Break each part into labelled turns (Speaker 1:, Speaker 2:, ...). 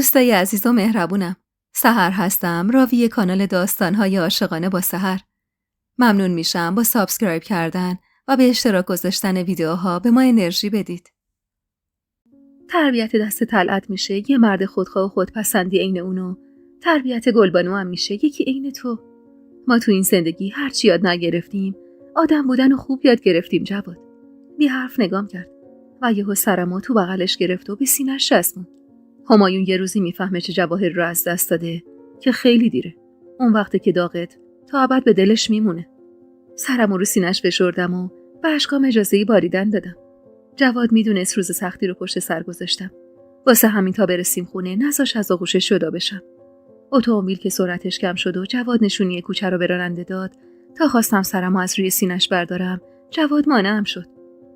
Speaker 1: دوستای عزیز و مهربونم، سحر هستم، راوی کانال داستان‌های عاشقانه با سحر. ممنون میشم با سابسکرایب کردن و به اشتراک گذاشتن ویدیوها به ما انرژی بدید. تربیت دست طلعت میشه یه مرد خودخواه و خودپسندی عین اونو. تربیت گلبانو هم میشه یکی عین تو. ما تو این زندگی هرچی یاد نگرفتیم، آدم بودن و خوب یاد گرفتیم. جواد بی حرف نگام کرد و یهو سرمو تو بغلش گرفت و به سینه‌اش چسبوند. همایون یه روزی میفهمه چه جواهر رو از دست داده که خیلی دیره. اون وقته که داغت تا ابد به دلش میمونه. سرمو رو سینه‌اش فشردم و به اشکام اجازه‌ای باریدن دادم. جواد میدونست روز سختی رو پشت سر گذاشتم. واسه همین تا برسیم خونه نذاش از آغوشش جدا بشم. اتومبیل که سرعتش کم شد و جواد نشونی کوچه رو به راننده داد، تا خواستم سرمو از روی سینه‌اش بردارم، جواد مانعم شد.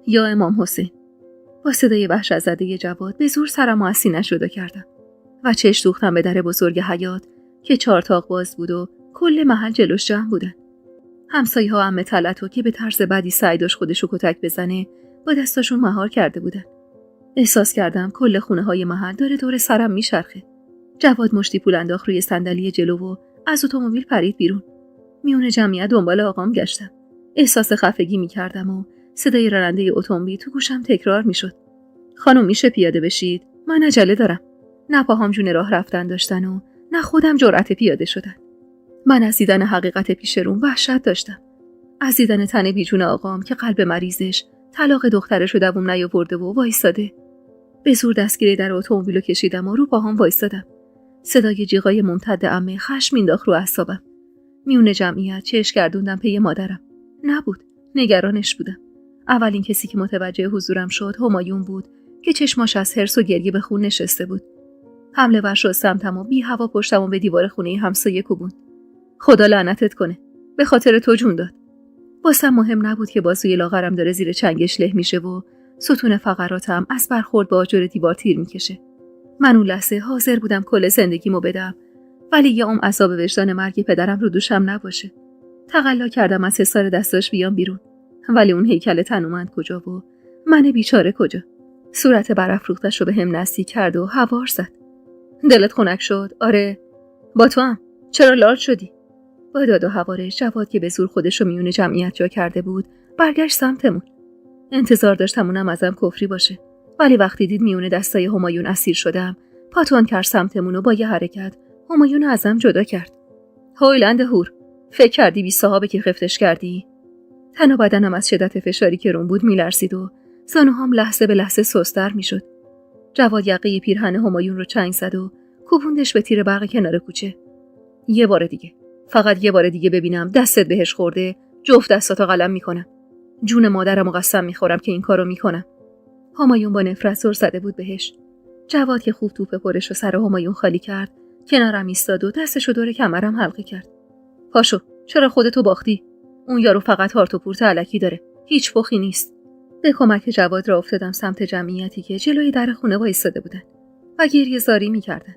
Speaker 1: یا امام حسین. با صدای وحشت زده جواد به زور سرمو از سینه‌اش جدا کردم و چش دوختم به در بزرگ حیاط که 4 تاق باز بود و کل محل جلوش جمع بودن. همسایه‌ها عمه طلعتو که به طرز بدی سعی داشت خودشو کتک بزنه با دستاشون مهار کرده بودن. احساس کردم کل خونه‌های محل داره دور سرم میچرخه. جواد مشتی پول انداخت روی صندلی جلو و از اتومبیل پرید بیرون. میون جمعیت دنبال آقام گشتم. احساس خفگی می‌کردم و صدای راننده اتومبیل تو گوشم تکرار میشد. خانم میشه پیاده بشید؟ من عجله دارم. نه پاهام جون راه رفتن داشتن و نه خودم جرأت پیاده شدن. من از دیدن حقیقت پیش روم وحشت داشتم. از دیدن تن بیجون آقام که قلب مریضش طلاق دخترش رو دووم نیاورده و وایساده. به زور دستگیره در اتومبیلو کشیدم و رو پاهام وایسادم. صدای جیغای ممتد عمه خشم مینداخت رو اعصابم. میون جمعیت چشم گردوندم پی مادرم. نبود. نگرانش بودم. اولین کسی که متوجه حضورم شد همایون بود که چشماش از حرص و گریه به خون نشسته بود. حمله ور شد سمتم و بی هوا پشتم و به دیوار خونه همسایه کوبوند. خدا لعنتت کنه. به خاطر تو جون داد. واسم مهم نبود که بازوی لاغرم داره زیر چنگش له میشه و ستون فقراتم از برخورد با آجر دیوار تیر میکشه. من اون لحظه حاضر بودم کل زندگیمو بدم، ولی یه عذاب وجدان مرگ پدرم رو دوشم نباشه. تقلا کردم از حصار دستاش بیام بیرون، ولی اون هیکل تنومند کجا و من بیچاره کجا؟ صورت برافروختش رو به هم نزدیک کرد و هوار زد. دلت خنک شد؟ آره. با تو هم. چرا لال شدی؟ با داد و هوارش جواد که به زور خودش رو میون جمعیت جا کرده بود برگشت سمتمون. انتظار داشتم اونم ازم کفری باشه، ولی وقتی دید میون دستای همایون اسیر شدم پاتون کرد سمتمون و با یه حرکت همایون ازم جدا کرد. هویلند هور، فکر کردی بی صاحبه که خفتش کردی؟ تن و بدنم از شدت فشاری که روم بود میلرزید و زانوهام لحظه به لحظه سست‌تر میشد. جواد یقه پیرهن همایون رو چنگ زد و کوبوندش به تیر برق کنار کوچه. یه بار دیگه، فقط یه بار دیگه ببینم دستت بهش خورده، جفت دستاتو قلم میکنم. جون مادرمو قسم میخورم که این کارو میکنم. همایون با نفرت سر زده بود بهش. جواد که خوب توپ پرش رو سر همایون خالی کرد، کنارم ایستاد و دستشو دور کمرم حلقه کرد. پاشو، چرا خودتو باختی؟ اون یارو فقط هارت و پورت الکی داره. هیچ فخی نیست. به کمک جواد را افتادم سمت جمعیتی که جلوی در خونه وایساده بودن و گریه زاری می‌کردن.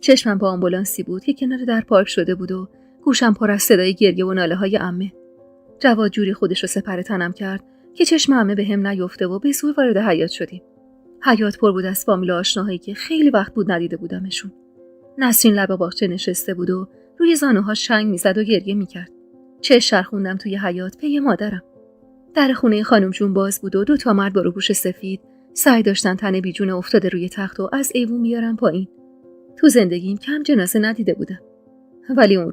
Speaker 1: چشمم با آمبولانسی بود که کنار در پارک شده بود و گوشم پر از صدای گریه و ناله‌های عمه. جواد جوری خودش رو سپر تنم کرد که چشم عمه بهم نیفته و به زور وارد حیاط شدیم. حیاط پر بود از فامیل آشناهایی که خیلی وقت بود ندیده بودمشون. نسرین لب باغچه نشسته بود و روی زانوهاش چنگ می‌زد و گریه می‌کرد. چش شرخوندم توی حیاط پی مادرم. در خونه خانم جون باز بود و 2 مرد با روپوش سفید سعی داشتن تن بیجون افتاده روی تخت و از ایوون بیارن پایین. تو زندگیم کم جنازه ندیده بودم. ولی اون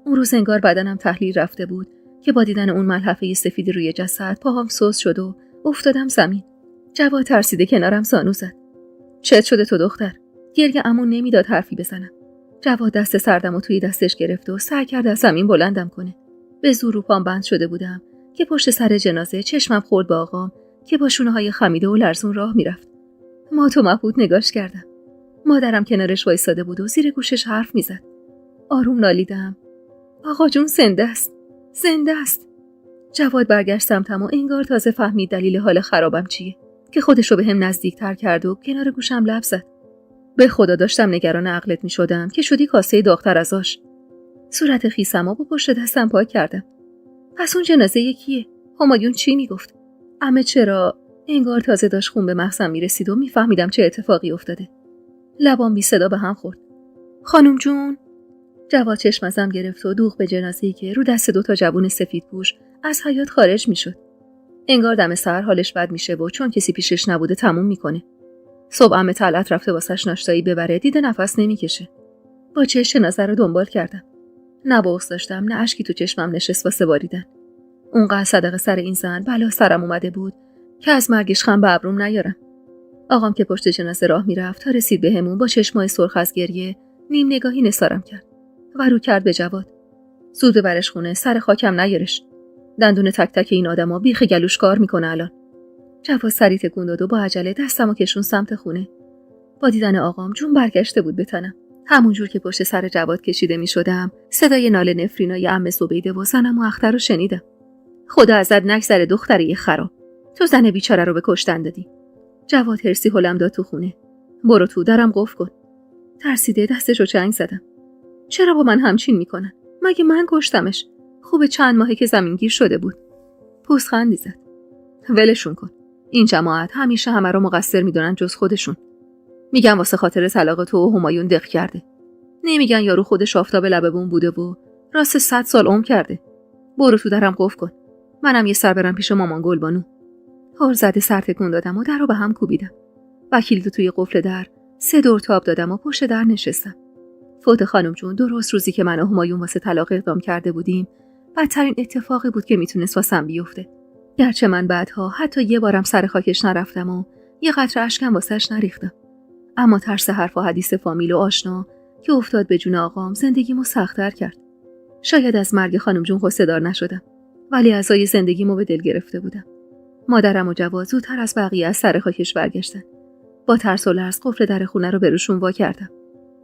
Speaker 1: روز انگار بدنم تحلیل رفته بود که با دیدن اون ملحفه سفید روی جسد پاهام سوس شد و افتادم زمین. جواد ترسیده کنارم زانو زد. چت شده تو دختر؟ گریه عمون نمیداد حرفی بزنم. جواد دست سردم و توی دستش گرفت و سعی کرد از زمین بلندم کنه. به زور رو پام بند شده بودم که پشت سر جنازه چشمم خورد با آقام که با شونه‌های خمیده و لرزون راه میرفت. مات و مبهوت نگاش کردم. مادرم کنارش وایساده بود و زیر گوشش حرف میزد. آروم نالیدم. آقا جون زنده است. زنده است. جواد برگشت سمتم و انگار تازه فهمید دلیل حال خرابم چیه که خودشو به هم نزدیکتر کرد و کنار گوشم لب زد. به خدا داشتم نگران عقلت میشدم که شدی کاسه داغ‌تر از آش. صورت خیسم و با پشت دستم پاک کردم. پس اون جنازه یکیه؟ همایون چی میگفت؟ عمه چرا؟ انگار تازه داشت خون به مغزم میرسید و میفهمیدم چه اتفاقی افتاده. لبام بی صدا به هم خورد. خانم جون. جواد چشم ازم گرفت و دوخ به جنازه‌ای که رو دست 2 جوون سفیدپوش از حیاط خارج میشد. انگار دم سحر حالش بد میشه و چون کسی پیشش نبوده تموم میکنه. صبح عمه طلعت رفته واسش ناشتایی ببره، دیده نفس نمیکشه. با چش جنازه رو دنبال کردم. نه بغض داشتم نه اشکی تو چشمم نشست واسه باریدن. اونقدر صدقه سر این زن بلا سرم اومده بود که از مرگش خم به ابروم نیارم. آقام که پشت جنازه راه میرفت تا رسید بهمون با چشمای سرخ از گریه نیم نگاهی نثارم کرد و رو کرد به جواد. زود ببرش خونه، سر خاکم نیارش. دندون تک تک این آدما بیخ گلوش کار میکنه الان. جواد سری تکون داد و با عجله دستمو کشون سمت خونه. با دیدن آقام جون برگشته بود به تنم. همونجور که پشت سر جواد کشیده میشدم صدای ناله نفرینای عمه زبیده و زنم و اختر رو شنیدم. خدا ازت نگذره دختری خراب. تو زن بیچاره رو به کشتن دادی. جواد هرسی هلم داد تو خونه. برو تو، درم قفل کن. ترسیده دستشو چنگ زدم. چرا با من همچین میکنن؟ مگه من کشتمش؟ خوبه چند ماهه که زمینگیر شده بود. پوزخندی زد. ولشون کن. این جماعت همیشه همه رو مقصر میدونن جز خودشون. میگن واسه خاطر طلاق تو و همایون دق کرده. نمیگن یارو خودش آفتاب لب بوم بوده و راست 100 سال عمر کرده. برو تو، درم قفل کن. منم یه سر برم پیش مامان گلبانو. هر زده سر تکون دادم و در رو به هم کوبیدم. وکیل توی قفل در 3 دور تاب دادم و پشت در نشستم. فوت خانم جون درست روزی که من و همایون واسه طلاق اقدام کرده بودیم، بدترین اتفاقی بود که میتونست واسم بیفته. گرچه من بعدها حتی یه بارم سر خاکش نرفتم و یه قطره اشکم واسش نریختم، اما ترس حرف و حدیث فامیل و آشنا که افتاد به جون آقام زندگیمو سخت‌تر کرد. شاید از مرگ خانم جون غصه‌دار نشدم، ولی عزای زندگیمو به دل گرفته بودم. مادرم و جواد زودتر از بقیه از سر خاکش برگشتن. با ترس و لرز قفل در خونه رو به روشون وا کردم.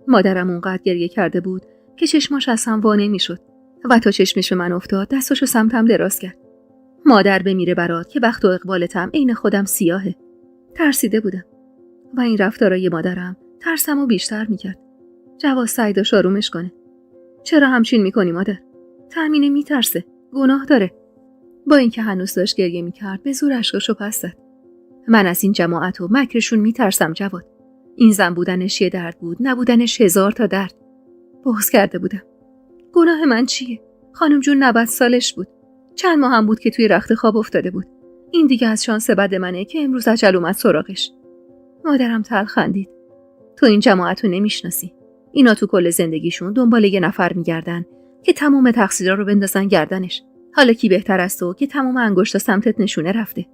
Speaker 1: مادرم اونقدر گریه کرده بود که چشماش از هم وا نمی‌شد و تا چشمش به من افتاد دستاشو سمتم دراز کرد. مادر بمیره برات که بخت و اقبالتم عین خودم سیاهه. ترسیده بودم و این رفتارای مادرم ترسمو بیشتر میکرد. جواد سعی داشت آرومش کنه. چرا همچین میکنی مادر؟ تأمینه میترسه، گناه داره. با اینکه هنوز داشت گریه میکرد به زور اشکاشو پس زد. من از این جماعت و مکرشون میترسم جواد. این زن بودنش یه درد بود، نبودنش 1000 تا درد. بغض کرده بودم. گناه من چیه؟ خانم جون 90 سالش بود. چند ماه هم بود که توی رخت خواب افتاده بود. این دیگه از شانس بد منه که امروز اجل اومد سراغش. مادرم تلخ خندید. تو این جماعتو نمیشناسی. اینا تو کل زندگیشون دنبال یه نفر میگردن که تمام تقصیرا رو بندازن گردنش. حالا کی بهتر از تو که تمام انگشتا سمتت نشونه رفته؟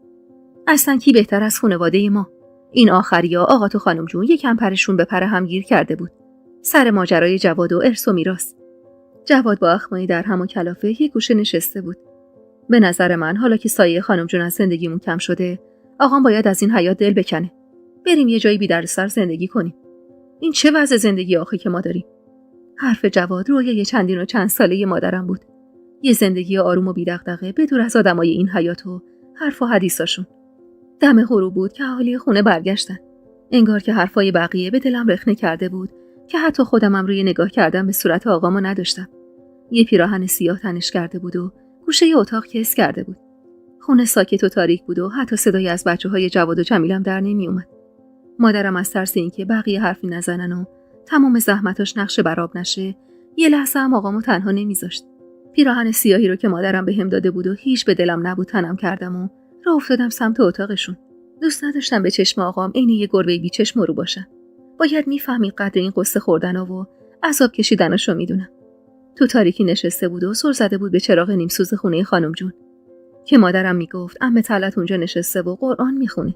Speaker 1: اصلا کی بهتر از خانواده ما؟ این آخریا آقا تو خانم جون یکم پرشون به پر هم گیر کرده بود. سر ماجرای جواد و ارث و میراث. جواد با اخمایی در هم و کلافه یه گوشه نشسته بود. به نظر من حالا که سایه خانم جون از زندگیمون کم شده، آقام باید از این حیات دل بکنه. بریم یه جایی بی دردسر زندگی کنیم. این چه وضع زندگی آخی که ما داریم؟ حرف جواد رویای چندین و چند ساله مادرم بود. یه زندگی آروم و بی دغدغه بدور از آدمای این حیات و حرف و حدیثاشون. دم غروب بود که اهالی خونه برگشتن. انگار که حرفای بقیه به دلم رخنه کرده بود که حتی خودمم روی نگاه کردم به صورت آقامو نداشتم. یه پیراهن سیاه تنش کرده بود و گوشه اتاق کس کرده بود. خونه ساکت و تاریک بود و حتی صدایی از بچه‌های جواد و جمیلم در نمی اومد. مادرم از ترس اینکه بقیه حرفی نزنن و تمام زحمتاش نقش برآب نشه، یه لحظه هم آقامو تنها نمیذاشت. پیراهن سیاهی رو که مادرم بهم داده بود و هیچ به دلم نبود تنم کردم و راه افتادم سمت اتاقشون. دوست نداشتم به چشم آقام عین یه گربه بی چشم رو باشم. باید میفهمید قدر این قصه خوردنو و عذاب کشیدنشو میدونم. تو تاریکی نشسته بود و سر زده بود به چراغ نیمسوز خونه خانم جون که مادرم میگفت عمه طلعت اونجا نشسته و قرآن میخونه.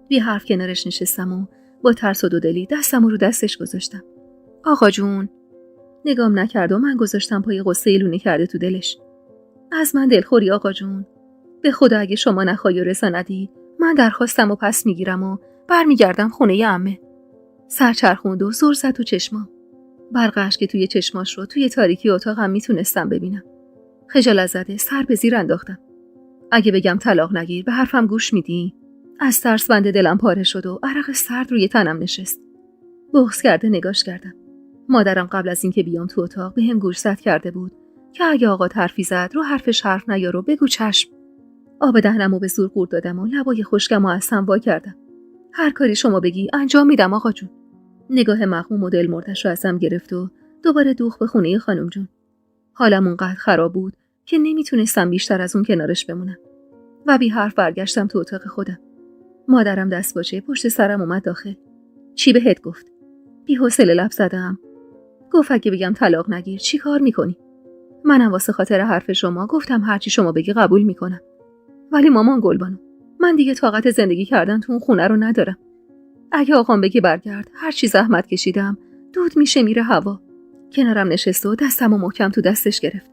Speaker 1: بی حرف کنارش نشستم و با ترس و دودلی دستم رو دستش گذاشتم. آقا جون نگام نکرد و من گذاشتم پای قصه لونه کرده تو دلش. از من دلخوری آقا جون. به خدا اگه شما نخوای و رضا ندی من درخواستم و پس میگیرم و برمیگردم خونه عمه. سر چرخوند و زور زد تو چشمام. برقش که توی چشماش رو توی تاریکی اتاقم میتونستم ببینم. خجالت زده سر به زیر انداختم. اگه بگم طلاق نگیر به حرفم گوش میدی؟ از ترس بند دلم پاره شد و عرق سرد روی تنم نشست. بغض کرده نگاش کردم. مادرم قبل از اینکه بیام تو اتاق بهم گوشزد کرده بود که اگه آقا حرفی زد رو حرفش حرف نیارو بگو چشم. آب دهنمو به زور قورت دادم و لبای خشکمو از هم وا کردم. هر کاری شما بگی انجام میدم آقا جون. نگاه مغموم و دلمردش رو ازم گرفت و دوباره دوخ به خونه خانم جون. حالم اونقدر خراب بود که نمیتونستم بیشتر از اون کنارش بمونم و بی حرف برگشتم تو اتاق خودم. مادرم دستپاچه پشت سرم اومد داخل. چی بهت گفت؟ بی حوصله لب زدم. گفت اگه بگم طلاق نگیر چی کار میکنی؟ منم واسه خاطر حرف شما گفتم هرچی شما بگی قبول میکنم. ولی مامان گلبانو، من دیگه طاقت زندگی کردن تو اون خونه رو ندارم. اگه آقام بگی برگرد، هر چی زحمت کشیدم دود میشه میره هوا. کنارم نشست و دستمو محکم تو دستش گرفت.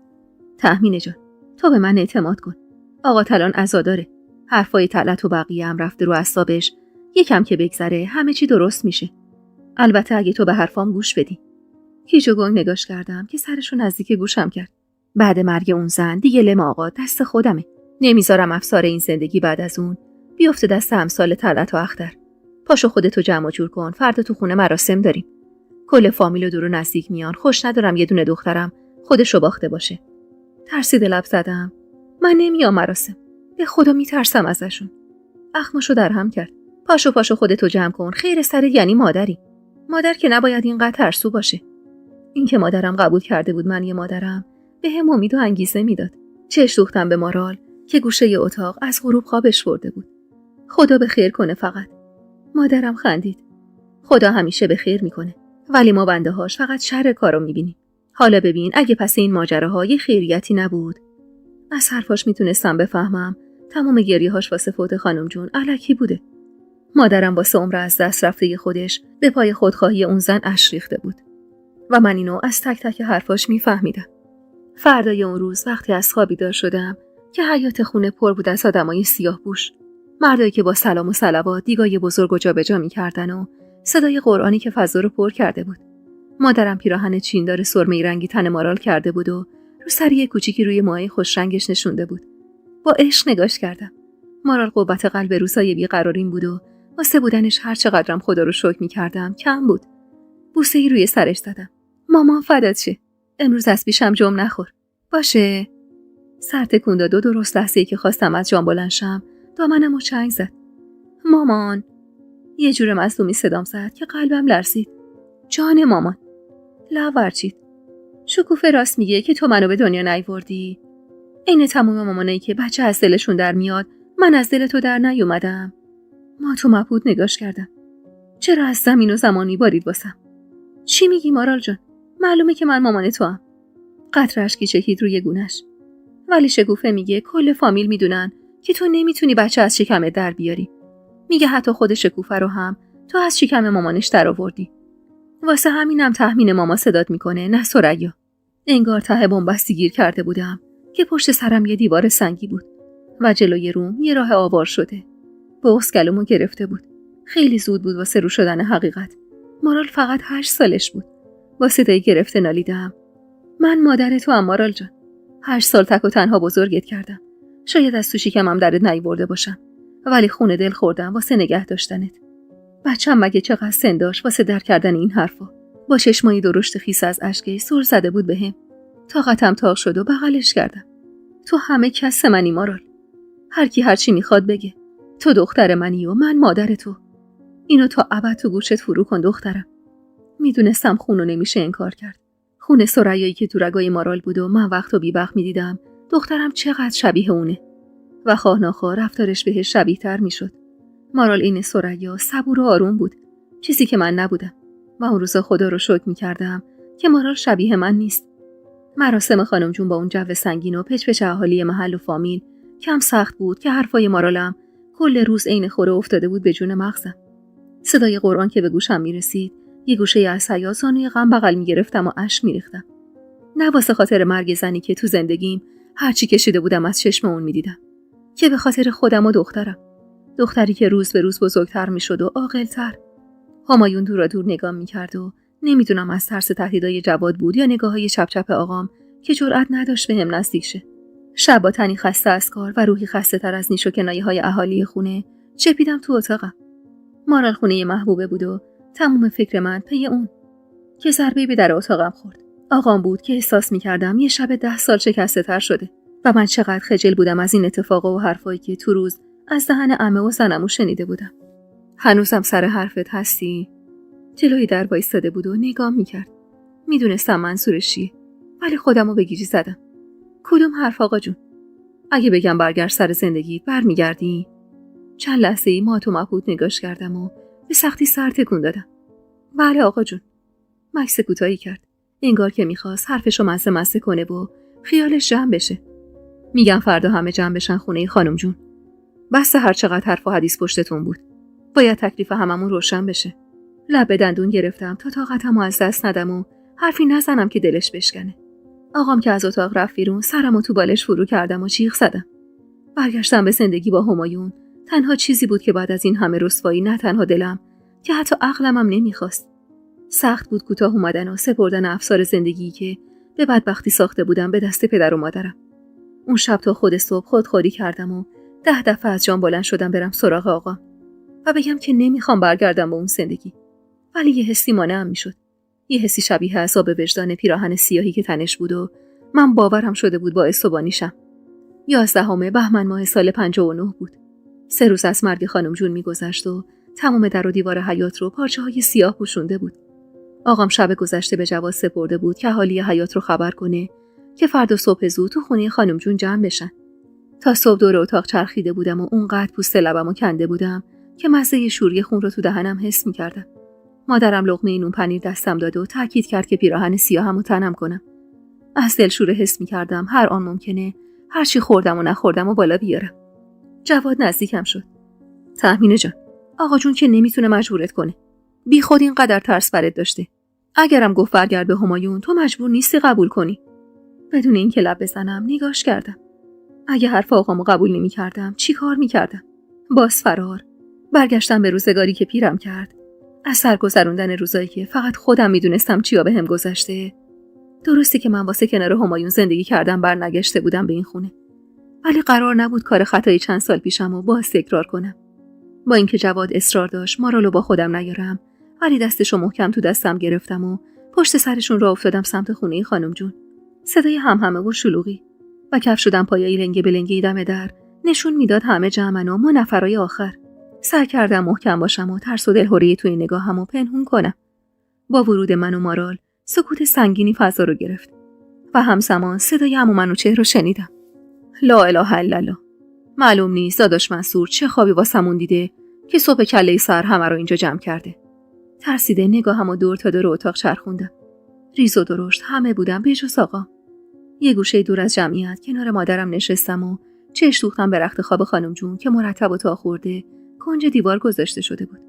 Speaker 1: تهمینه جان، تو به من اعتماد کن. آقا الان عزاداره. حرفای طلعت و بقیه هم رفته رو اعصابش. یکم که بگذره همه چی درست میشه. البته اگه تو به حرفام گوش بدی. گیج و گنگ نگاش کردم که سرشو نزدیک گوشم کرد. بعد مرگ اون زن دیگه لم آقا دست خودمه. نمیذارم افسار این زندگی بعد از اون بیفته دست امثال طلعت و اختر. پاشو خودتو جمع جور کن، فردا تو خونه مراسم داریم. کل فامیل و دور و نزدیک میان. خوش ندارم یه دونه دخترم خودشو باخته باشه. ترسیده لب زدم. من نمیام مراسم. به خدا میترسم ازشون. اخماشو در هم کرد. پاشو خودتو جمع کن. خیر سرت یعنی مادری. مادر که نباید اینقدر ترسو باشه. این که مادرم قبول کرده بود من یه مادرم بهم امید و انگیزه میداد. چش دوختم به مارال که گوشه ی اتاق از غروب خوابش برده بود. خدا به خیر کنه فقط. مادرم خندید. خدا همیشه به خیر میکنه. ولی ما بنده هاش فقط شر کارو میبینیم. حالا ببین اگه پس این ماجراها یه خیریتی نبود. از حرفاش میتونستم بفهمم تمام گریه‌هاش واسه فوت خانم جون الکی بوده. مادرم واسه عمر از دست رفته خودش به پای خودخواهی اون زن اشک ریخته بود و من اینو از تک تک حرفاش میفهمیدم. فردای اون روز وقتی از خواب بیدار شدم که حیاط خونه پر بود از آدمای سیاه‌پوش، مردایی که با سلام و صلوات دیگای بزرگ و جابجا می‌کردن و صدای قرآنی که فضا رو پر کرده بود. مادرم پیراهن چیندار سرمه‌ای رنگی تن مارال کرده بود و رو سری کوچیکی روی موهای خوش رنگش نشونده بود. با عشق نگاش کردم. مارال قوت قلب روزای بیقراریم بود و واسه بودنش هر چقدرم خدا رو شکر می‌کردم کم بود. بوسه‌ای روی سرش زدم. مامان فدات شه. امروز از پیشم جم نخور. باشه. سر تکون داد و درست لحظه‌ای که خواستم از جام بلند شم دامنمو چنگ زد. مامان. یه جور مظلومی صدام زد که قلبم لرزید. جان مامان. لب ورچید. شکوفه راست میگه که تو منو به دنیا نیاوردی. عین تمام مامانایی که بچه از دلشون در میاد من از دل تو در نیومدم. ما تو مبهوت نگاش کردم. چرا از زمین و زمان میبارید واسم؟ چی میگی مارال جان؟ معلومه که من مامان تو هم. قطره اشکی چکید روی گونش. ولی شکوفه میگه کل فامیل میدونن که تو نمیتونی بچه از شکمت در بیاری. میگه حتی خود شکوفه رو هم تو از شکم مامانش در آوردی. واسه همینم تهمین ماما صدات میکنه نه ثریا. انگار ته بنبستی گیر کرده بودم که پشت سرم یه دیوار سنگی بود و جلوی روم یه راه آوار شده. بغض گلومو گرفته بود. خیلی زود بود واسه رو شدن حقیقت. مارال فقط 8 سالش بود. با صدای گرفته نالیدم. من مادر تو ام مارال جان. 8 سال تک و تنها بزرگت کردم. شاید از تو شکمم درت نیورده باشم. ولی خون دل خوردم واسه نگه داشتنت. بچه‌م مگه چقدر سن داشت واسه در کردن این حرفا. با چشمای درشت خیس از اشکش سر زده بود بهم. طاقتم تاق شد و بغلش کردم. تو همه کس منی مارال. هر کی هر چی میخواد بگه. تو دختر منی و من مادر تو. اینو تا ابد تو گوشت فرو کن دخترم. میدونستم خونو نمیشه انکار کرد. خون ثریایی که تو رگای مارال بود و من وقتو بی وقت میدیدم دخترم چقدر شبیه اونه و خواه ناخواه رفتارش بهش شبیه تر میشد. مارال این ثریا صبور و آروم بود، چیزی که من نبودم و اون روزا خدا رو شکر میکردم که مارال شبیه من نیست. مراسم خانم جون با اون جو سنگین و پچ پچ اهالی محل و فامیل کم سخت بود که حرفای مارالم کل روز عین خوره افتاده بود به جون مغزم. صدای قرآن که به گوشم میرسید یه گوشه از حیا زانوی غم بغل میگرفتم و اشک میریختم. نه واسه خاطر مرگ زنی که تو زندگیم هرچی کشیده بودم از چشم اون میدیدم، که به خاطر خودم و دخترم. دختری که روز به روز بزرگتر میشد و عاقل‌تر. همایون دورا دور نگام میکرد و نمیدونم از ترس تهدیدای جواد بود یا نگاههای چپ چپ آقام که جرئت نداشت بهم نزدیک شه. شب با تنی خسته از کار و روحی خسته تر از نیش و کنایه‌های اهالی خونه چپیدم تو اتاقم. مارال خونه محبوبه بود و تموم فکر من پی اون. که ضربه‌ای به در اتاقم خورد. آقام بود که احساس میکردم یه شب 10 سال شکسته تر شده و من چقدر خجل بودم از این اتفاقا و حرفایی که تو روز از دهن عمه و زنمو شنیده بودم. هنوزم سر حرفت هستی؟ جلوی در وایستاده بود و نگام میکرد. میدونستم منظورش چیه، ولی خودمو به گیجی زدم. کدوم حرف آقا جون؟ اگه بگم برگرد سر زندگی برمیگردی؟ چند لحظه ای مات و مبهوت نگاش کردم و به سختی سر تکون دادم. بله آقا جون. مکث کوتاهی کرد، انگار که میخواست حرفشو مزه کنه و خیالش جمع بشه. میگم فردا همه جمع بشن خونه خانم جون. بس هر چقدر حرف و حدیث پشتتون بود. باید تکلیف هممون روشن بشه. لب به دندون گرفتم تا طاقتمو از دست ندم و حرفی نزنم که دلش بشکنه. آقام که از اتاق رفت بیرون، سرمو تو بالش فرو کردم و جیغ زدم. برگشتم به زندگی با همایون تنها چیزی بود که بعد از این همه رسوایی نه تنها دلم که حتی عقلم هم نمیخواست. سخت بود کوتاه اومدن و سپردن افسار زندگی که به بدبختی ساخته بودم به دست پدر و مادرم. اون شب تا خود صبح خودخوری کردم و 10 دفعه از جام بلند شدم برم سراغ آقام و بگم که نمیخوام برگردم به اون زندگی. ولی یه حسی مانعم میشد. یه حسی شبیه عذاب وجدان پیراهن سیاهی که تنش بود و من باورم شده بود باعث صبحانیشم. 11 بهمن ماه سال 59 بود. 3 روز از مرگ خانم جون میگذشت و تمام در و دیوار حیاط رو پارچه‌های سیاه پوشونده بود. آقام شب گذشته به جواز سپرده بود که اهالی حیاط رو خبر کنه که فردا صبح زود تو خونه خانم جون جمع بشن. تا صبح دور اتاق چرخیده بودم و اونقدر پوست لبمو کنده بودم که مزه شوری خون رو تو دهنم حس می‌کردم. مادرم لقمه نون پنیر دستم داد و تاکید کرد که پیراهن سیاهمو تنم کنم. از دلشوره حس می‌کردم هر آن ممکنه هر چی خوردم و نخوردم و بالا بیارم. جواد نزدیکم شد. تهمینه جان، آقا جون که نمیتونه مجبورت کنه. بی خود اینقدر ترس برات داشته. اگرم گفت برگرد به همایون تو مجبور نیستی قبول کنی. بدون اینکه لب بزنم نگاش کردم. اگه حرف آقامو قبول نمی‌کردم چی کار می‌کردم؟ باز فرار. برگشتم به روزگاری که پیرم کرد. از سرگذروندن روزایی که فقط خودم میدونستم چیا بهم گذشته. درسته که من واسه کنار همایون زندگی کردم برنگشته بودم به این خونه. ولی قرار نبود کار خطای چند سال پیشمو باز تکرار کنم. با اینکه جواد اصرار داشت ما رو با خودم نیارم، ولی دستشو محکم تو دستم گرفتم و پشت سرشون راه افتادم سمت خونه خانم جون. صدای همهمه و شلوغی و کف شدم پایه‌ای لنگه به لنگه دم در نشون میداد همه جمعن و ما نفرای آخر. سعی کردم محکم باشم و ترس و دلهوری توی نگاهمو پنهون کنم. با ورود من و مارال سکوت سنگینی فضا رو گرفت و همزمان صدای عمو منوچهر رو شنیدم. لا اله الا الله. معلوم نیست داداش منصور چه خوابی واسمون دیده که صبح کله سر همه رو اینجا جمع کرده. ترسیده نگاهمو دور تا دور اتاق چرخوندم. ریز و درشت همه بودم به جز آقا. یه گوشه دور از جمعیت کنار مادرم نشستم و چش دوختم به رخت خواب خانم جون که مرتب و تا خورده کنج دیوار گذاشته شده بود.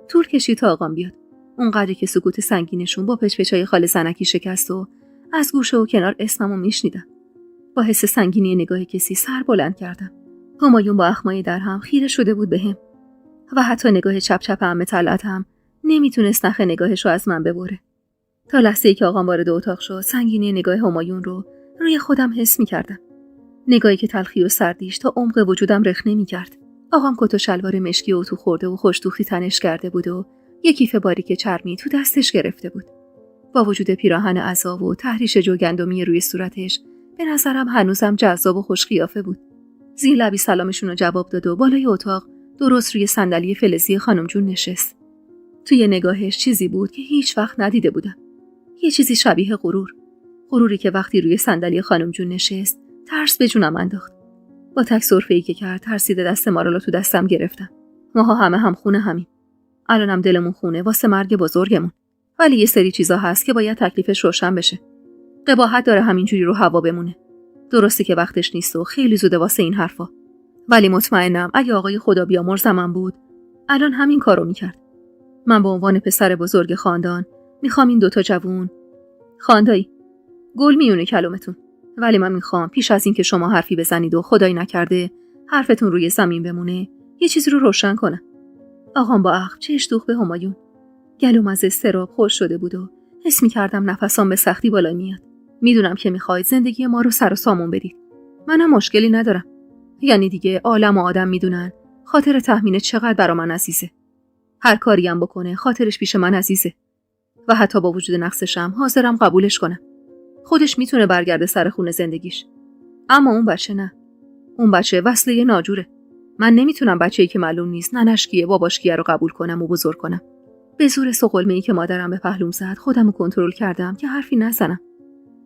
Speaker 1: طول کشید تا آقام بیاد. اونقدری که سکوت سنگینشون با پچ‌پچای خال زنکی شکست و از گوشه و کنار اسممو میشنیدم. با حس سنگینی نگاه کسی سر بلند کردم. همایون با اخمای در هم خیره شده بود بهم و حتی نگاه چپ چپ عمه طلعت هم نمیتونست نخ نگاهش رو از من ببره. تا لحظه‌ای که آقام وارد اتاق شد سنگینی نگاه همایون رو روی خودم حس می‌کردم. نگاهی که تلخی و سردیش تا عمق وجودم رخنه می‌کرد. آقام کت و شلوار مشکی اتو خورده و خوش‌دوختی تنش کرده بود و یک کیف باریک چرمی تو دستش گرفته بود. با وجود پیراهن عذاب و تحریش جوگندمی روی صورتش به نظرم هنوزم جذاب و خوش قیافه بود. زیر لبی سلامشون رو جواب داد و بالای اتاق درست روی صندلی فلزی خانم جون نشست. توی نگاهش چیزی بود که هیچ وقت ندیده بودم. یه چیزی شبیه غروری که وقتی روی صندلی خانم جون نشست ترس به جونم انداخت. با تک سرفه‌ای که کرد ترسیده دست مارالو تو دستم گرفتم. ماها همه هم خونه همین. الانم دلمون خونه واسه مرگ بزرگمون. ولی یه سری چیزا هست که باید تکلیفش روشن بشه. قباحت داره همینجوری رو هوا بمونه. درسته که وقتش نیست و خیلی زوده واسه این حرفا. ولی مطمئنم اگه آقای خدا بیامرز من بود، الان همین کارو میکرد. من به عنوان پسر بزرگ خاندان میخوام این دوتا جوون خاندایی گل میونه کلمتون. ولی من میخوام پیش از این که شما حرفی بزنید و خدایی نکرده حرفتون روی زمین بمونه یه چیزی رو روشن کنم. آقام با عقل چش دوخت به همایون. گلوم از اضطراب خشک شده بود و حس میکردم نفسام به سختی بالا میاد. میدونم که میخواید زندگی ما رو سر و سامون بدید. منم مشکلی ندارم. یعنی دیگه عالم و آدم میدونن خاطر تهمینه چقدر برا من عزیزه. هر کاری هم بکنه خاطرش پیش من عزیزه. و حتی با وجود نقصشم حاضرم قبولش کنم. خودش میتونه برگرده سر خونه زندگیش. اما اون بچه نه. اون بچه وصله ناجوره. من نمیتونم بچه‌ای که معلوم نیست ننش کیه باباش کیه رو قبول کنم و بزرگ کنم. به زور سقلمه‌ای که مادرم به پهلوم زد خودم رو کنترل کردم که حرفی نزنم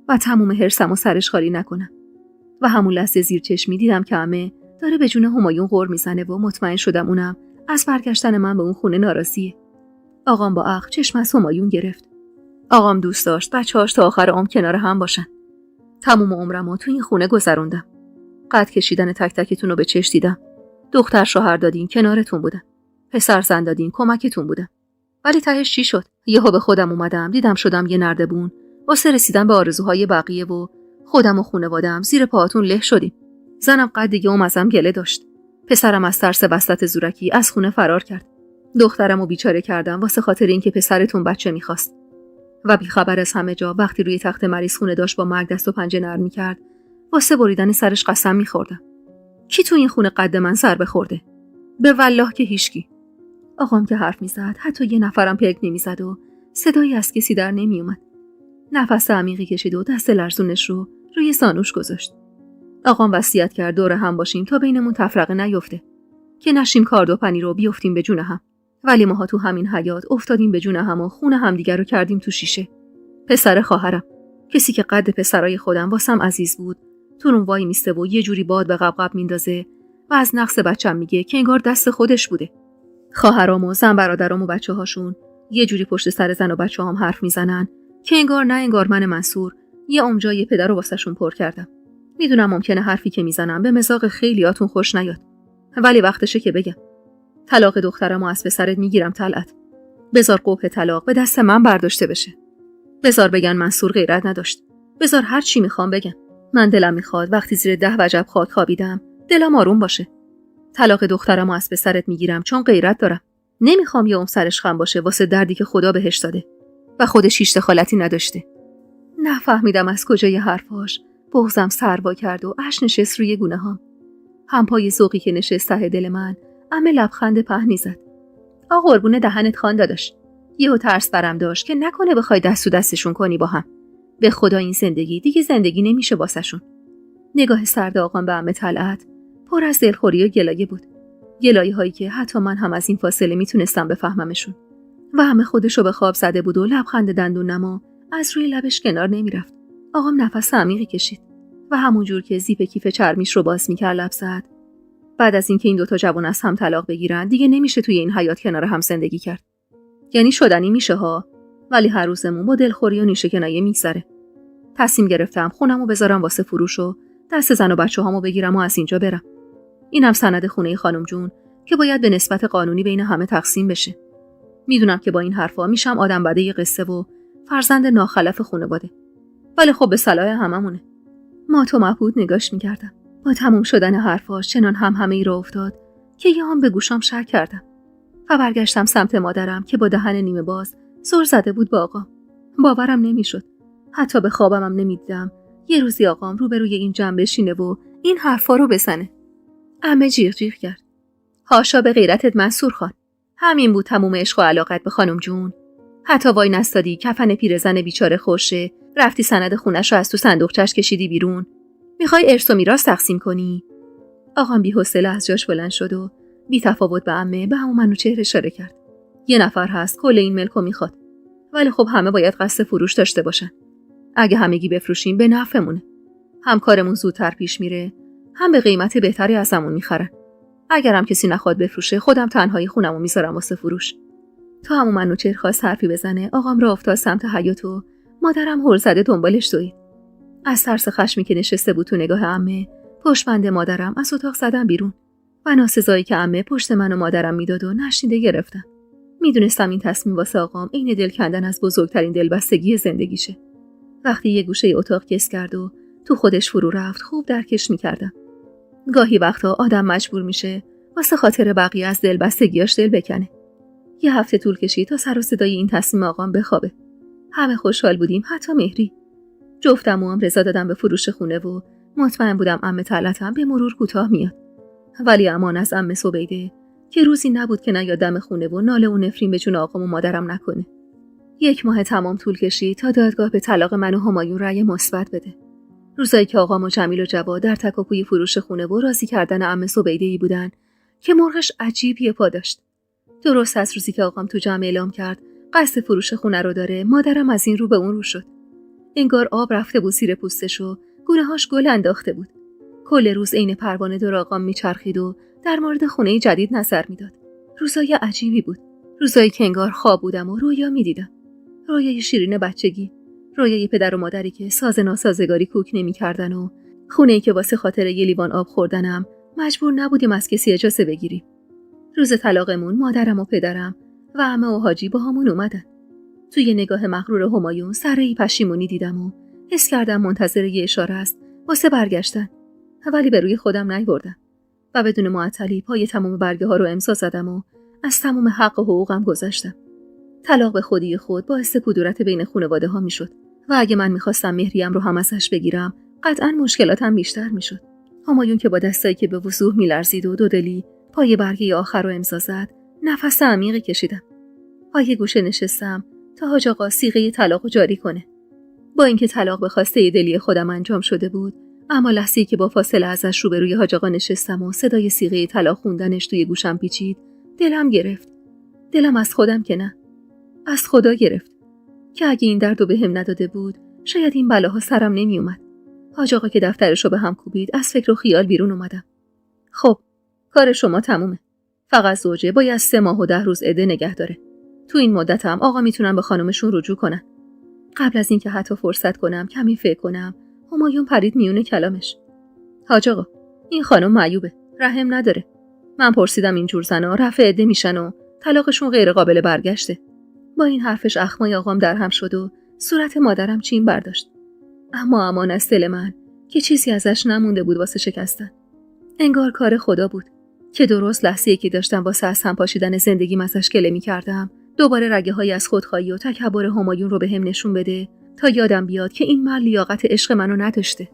Speaker 1: و تموم حرصم و سرش خالی نکنم. و همون لحظه زیر چشمی دیدم که عمه داره به جون همایون غر میزنه و مطمئن شدم اونم از برگشتن من به اون خونه ناراضیه. آقام با عقل چشم از همایون گرفت. آقام دوست داشت بچه‌هاش تا آخر عمر کنار هم باشن. تموم عمرمو تو این خونه گذروندم. قد کشیدن تک تکتون رو به چش دیدم. دختر شوهر دادین کنارتون بودم. پسر زن دادین کمکتون بودم. ولی تهش چی شد؟ یهو به خودم اومدم، دیدم شدم یه نردبون واسه رسیدن به آرزوهای بقیه و خودم و خانواده‌ام زیر پاهاتون له شدیم. زنم قد دیگه ازم گله داشت. پسرم از ترس وسط زورکی از خونه فرار کرد. دخترمو بیچاره کردم واسه خاطر اینکه پسرتون بچه می‌خواست. و بیخبر از همه جا وقتی روی تخت مریض خونه داشت با مرگ دست و پنجه نرم می‌کرد، واسه بریدن سرش قسم می‌خوردم. کی تو این خونه قد من سر بخورده؟ به والله که هیچکی. آقام که حرف می‌زد حتی یه نفرم پلک نمی‌زد و صدایی از کسی در نمی‌اومد. نفس عمیقی کشید و دست لرزونش رو روی زانوش گذاشت. آقام وصیت کرد دور هم باشیم تا بینمون تفرقه نیفته، که نشیم کارد و پنیر رو بیفتیم به جون هم. ولی ماها تو همین حیات افتادیم به جون هم و خون همدیگر رو کردیم تو شیشه. پسر خواهرم، کسی که قد پسرای خودم واسم عزیز بود، تو اون وای میسته و یه جوری باد به قبقب میندازه و از نقص بچم میگه که انگار دست خودش بوده. خواهرام و زن برادرام و بچه‌هاشون یه جوری پشت سر زن و بچه‌هام حرف میزنن که انگار نه انگار من منصور یه عمجای پدر رو واسهشون پر کردم. میدونم ممکنه حرفی که میزنم به مزاق خیلیاتون خوش نیاد، ولی وقتشه که بگم. طلاق دخترمو از پسرت میگیرم طلعت. بذار قبح طلاق به دست من برداشته بشه. بذار بگن منصور غیرت نداشت. بذار هر چی میخوام بگن. من دلم میخواد وقتی زیر 10 وجب خاک خوابیدم دلم آروم باشه. طلاق دخترمو از پسرت میگیرم چون غیرت دارم. نمیخوام یه سرش خم باشه واسه دردی که خدا بهش داده و خودش هیچ دخالتی نداشته. نفهمیدم از کجای حرفاش بغضم سروا کرد و اش نشست روی گونه‌هام. هم پای ذوقی که نشست ته دل من عمه لبخند پهنی زد. قربون دهنت خان داداش. یهو ترس برم داشت که نکنه بخوای دست و دستشون کنی با هم. به خدا این زندگی دیگه زندگی نمیشه واسهشون. نگاه سرد آقام به عمه طلعت پر از دلخوری و گلایه بود. گلایه هایی که حتی من هم از این فاصله میتونستم بفهممشون. و همه خودشو به خواب زده بود و لبخند دندون نما از روی لبش کنار نمیرفت. آقام نفس عمیقی کشید و همون جور که زیپ کیف چرمیش رو باز میکرد لب زد. بعد از اینکه این دوتا جوان از هم طلاق بگیرن دیگه نمیشه توی این حیات کنار هم زندگی کرد. یعنی شدنی میشه ها، ولی هر روزمون با دلخوری و نیشه کنایه میگذره. تصمیم گرفتم خونمو بذارم واسه فروش و دست زن و بچه‌هامو بگیرم و از اینجا برم. اینم سند خونه خانم جون که باید به نسبت قانونی بین همه تقسیم بشه. میدونم که با این حرفا میشم آدم بده قصه و فرزند ناخلف خانواده. ولی خب به صلاح هممونه. ما تو مبهوت نگاش میکردم. با تموم شدن حرفاش چنان همه ای را افتاد که یه هم به گوشام شک کردم و برگشتم سمت مادرم که با دهن نیمه باز زور زده بود با آقام. باورم نمیشد. حتی به خوابمم نمیدیدم یه روزی آقام روبروی این جمع بشینه و این حرفا رو بزنه. عمه جیغ جیغ کرد. هاشا به غیرتت منصور خان. همین بود تموم عشق و علاقت به خانم جون. حتی وای نستادی کفن پیرزن بیچاره خوشه، رفتی سند خونش رو از تو صندوقچش کشیدی بیرون. میخوای ارث و میراث تقسیم کنی؟ آقام بی‌حوصله از جاش بلند شد و بی تفاوت به عمه به همون منوچهر اشاره کرد. یه نفر هست کل این ملکو میخواد. ولی خب همه باید قصد فروش داشته باشن. اگه همگی بفروشیم به نفعمونه. هم کارمون زودتر پیش میره، هم به قیمت بهتری ازمون میخرن. اگرم کسی نخواد بفروشه خودم تنهایی خونمو میذارم واسه فروش. تا همون منوچهر خواست حرفی بزنه آقام راه افتاد سمت حیاط و مادرم هول زده دنبالش دوید. از ترس خشمی که نشسته بود تو نگاه عمه پشتبند مادرم از اتاق زدم بیرون و ناسزایی که عمه پشت من و مادرم میداد و نشنیده گرفتم. میدونستم این تصمیم واسه آقام عین دل کندن از بزرگترین دلبستگی زندگیشه. وقتی یه گوشه اتاق کس کرد و تو خودش فرو رفت خوب درکش میکردم. گاهی وقتا آدم مجبور میشه واسه خاطر بقیه از دلبستگیاش دل بکنه. یه هفته طول کشید تا سر و صدای این تصمیم آقام بخوابه. همه خوشحال بودیم، حتی مهری. جفتمو هم رضا دادم به فروش خونه و مطمئن بودم عمه طلعتم به مرور کوتاه میاد. ولی امان از عمه سبیده که روزی نبود که نیاد دم خونه و ناله و نفرین به جون آقام و مادرم نکنه. 1 ماه تمام طول کشید تا دادگاه به طلاق من و همایون رأی مثبت بده. روزایی که آقام و جمیل و جواد در تک و پوی فروش خونه و راضی کردن عمه سبیده‌ای بودن که مرغش عجیب یه پا داشت. درست از روزی که آقام تو جمع اعلام کرد قصد فروش خونه رو داره، مادرم از این رو به اون رو شد. انگار آب رفته بود زیر پوستش و گونه‌هاش گل انداخته بود. کل روز عین پروانه دور آقام میچرخید و در مورد خونه جدید نظر میداد. روزای عجیبی بود. روزایی که انگار خواب بودم و رویا میدیدم. رویای شیرین بچگی، رویای پدر و مادری که ساز ناسازگاری کوک نمی‌کردن و خونه‌ای که واسه خاطر یه لیوان آب خوردنم مجبور نبودیم از کسی اجازه بگیریم. روز طلاقمون مادرم و پدرم و عمه و حاجی با همون اومدن. توی نگاه مغرور همایون سره‌ای پشیمونی دیدم و حس کردم منتظر یه اشاره است واسه برگشتن. ولی به روی خودم نیاوردم و بدون معطلی پای تمام برگه ها رو امضا زدم و از تمام حق و حقوقم گذشتم. طلاق به خودی خود باعث کدورت بین خانواده ها میشد و اگه من میخواستم مهریم رو هم ازش بگیرم قطعاً مشکلاتم بیشتر میشد. همایون که با دستایی که به وضوح میلرزید و دودلی پای برگه آخر رو امضا زد، نفس عمیقی کشیدم. پای گوشه نشستم تا حاج آقا صیغه طلاق جاری کنه. با اینکه طلاق به خواسته دلی خودم انجام شده بود، اما لحظه‌ای که با فاصله ازش روبروی حاج آقا نشستم و صدای صیغه طلاق خوندنش توی گوشم پیچید، دلم گرفت. دلم از خودم که نه، از خدا گرفت که اگه این دردو بهم نداده بود شاید این بلاها سرم نمی اومد. حاج آقا که دفترشو به هم کوبید از فکر و خیال بیرون اومدم. خب کار شما تمومه. فقط زوجه باید 3 ماه و 10 روز عده نگه داره. تو این مدت هم آقا میتونن به خانمشون رجوع کنن. قبل از اینکه حتی فرصت کنم کمی فکر کنم، همایون پرید میونه کلامش. حاج آقا این خانم معیوبه، رحم نداره. من پرسیدم اینجور زنا رفع عده میشن و طلاقشون غیر قابل برگشته. با این حرفش اخمای آقام در هم شد و صورت مادرم چین برداشت. اما امان از دل من که چیزی ازش نمونده بود واسه شکستن. انگار کار خدا بود که درست لحظه‌ای که داشتم واسه از هم پاشیدن زندگیم ازش گله می‌کردم، دوباره رگه‌هایی از خودخواهی و تکبر همایون رو بهم نشون بده تا یادم بیاد که این مرد لیاقت عشق منو نداشته.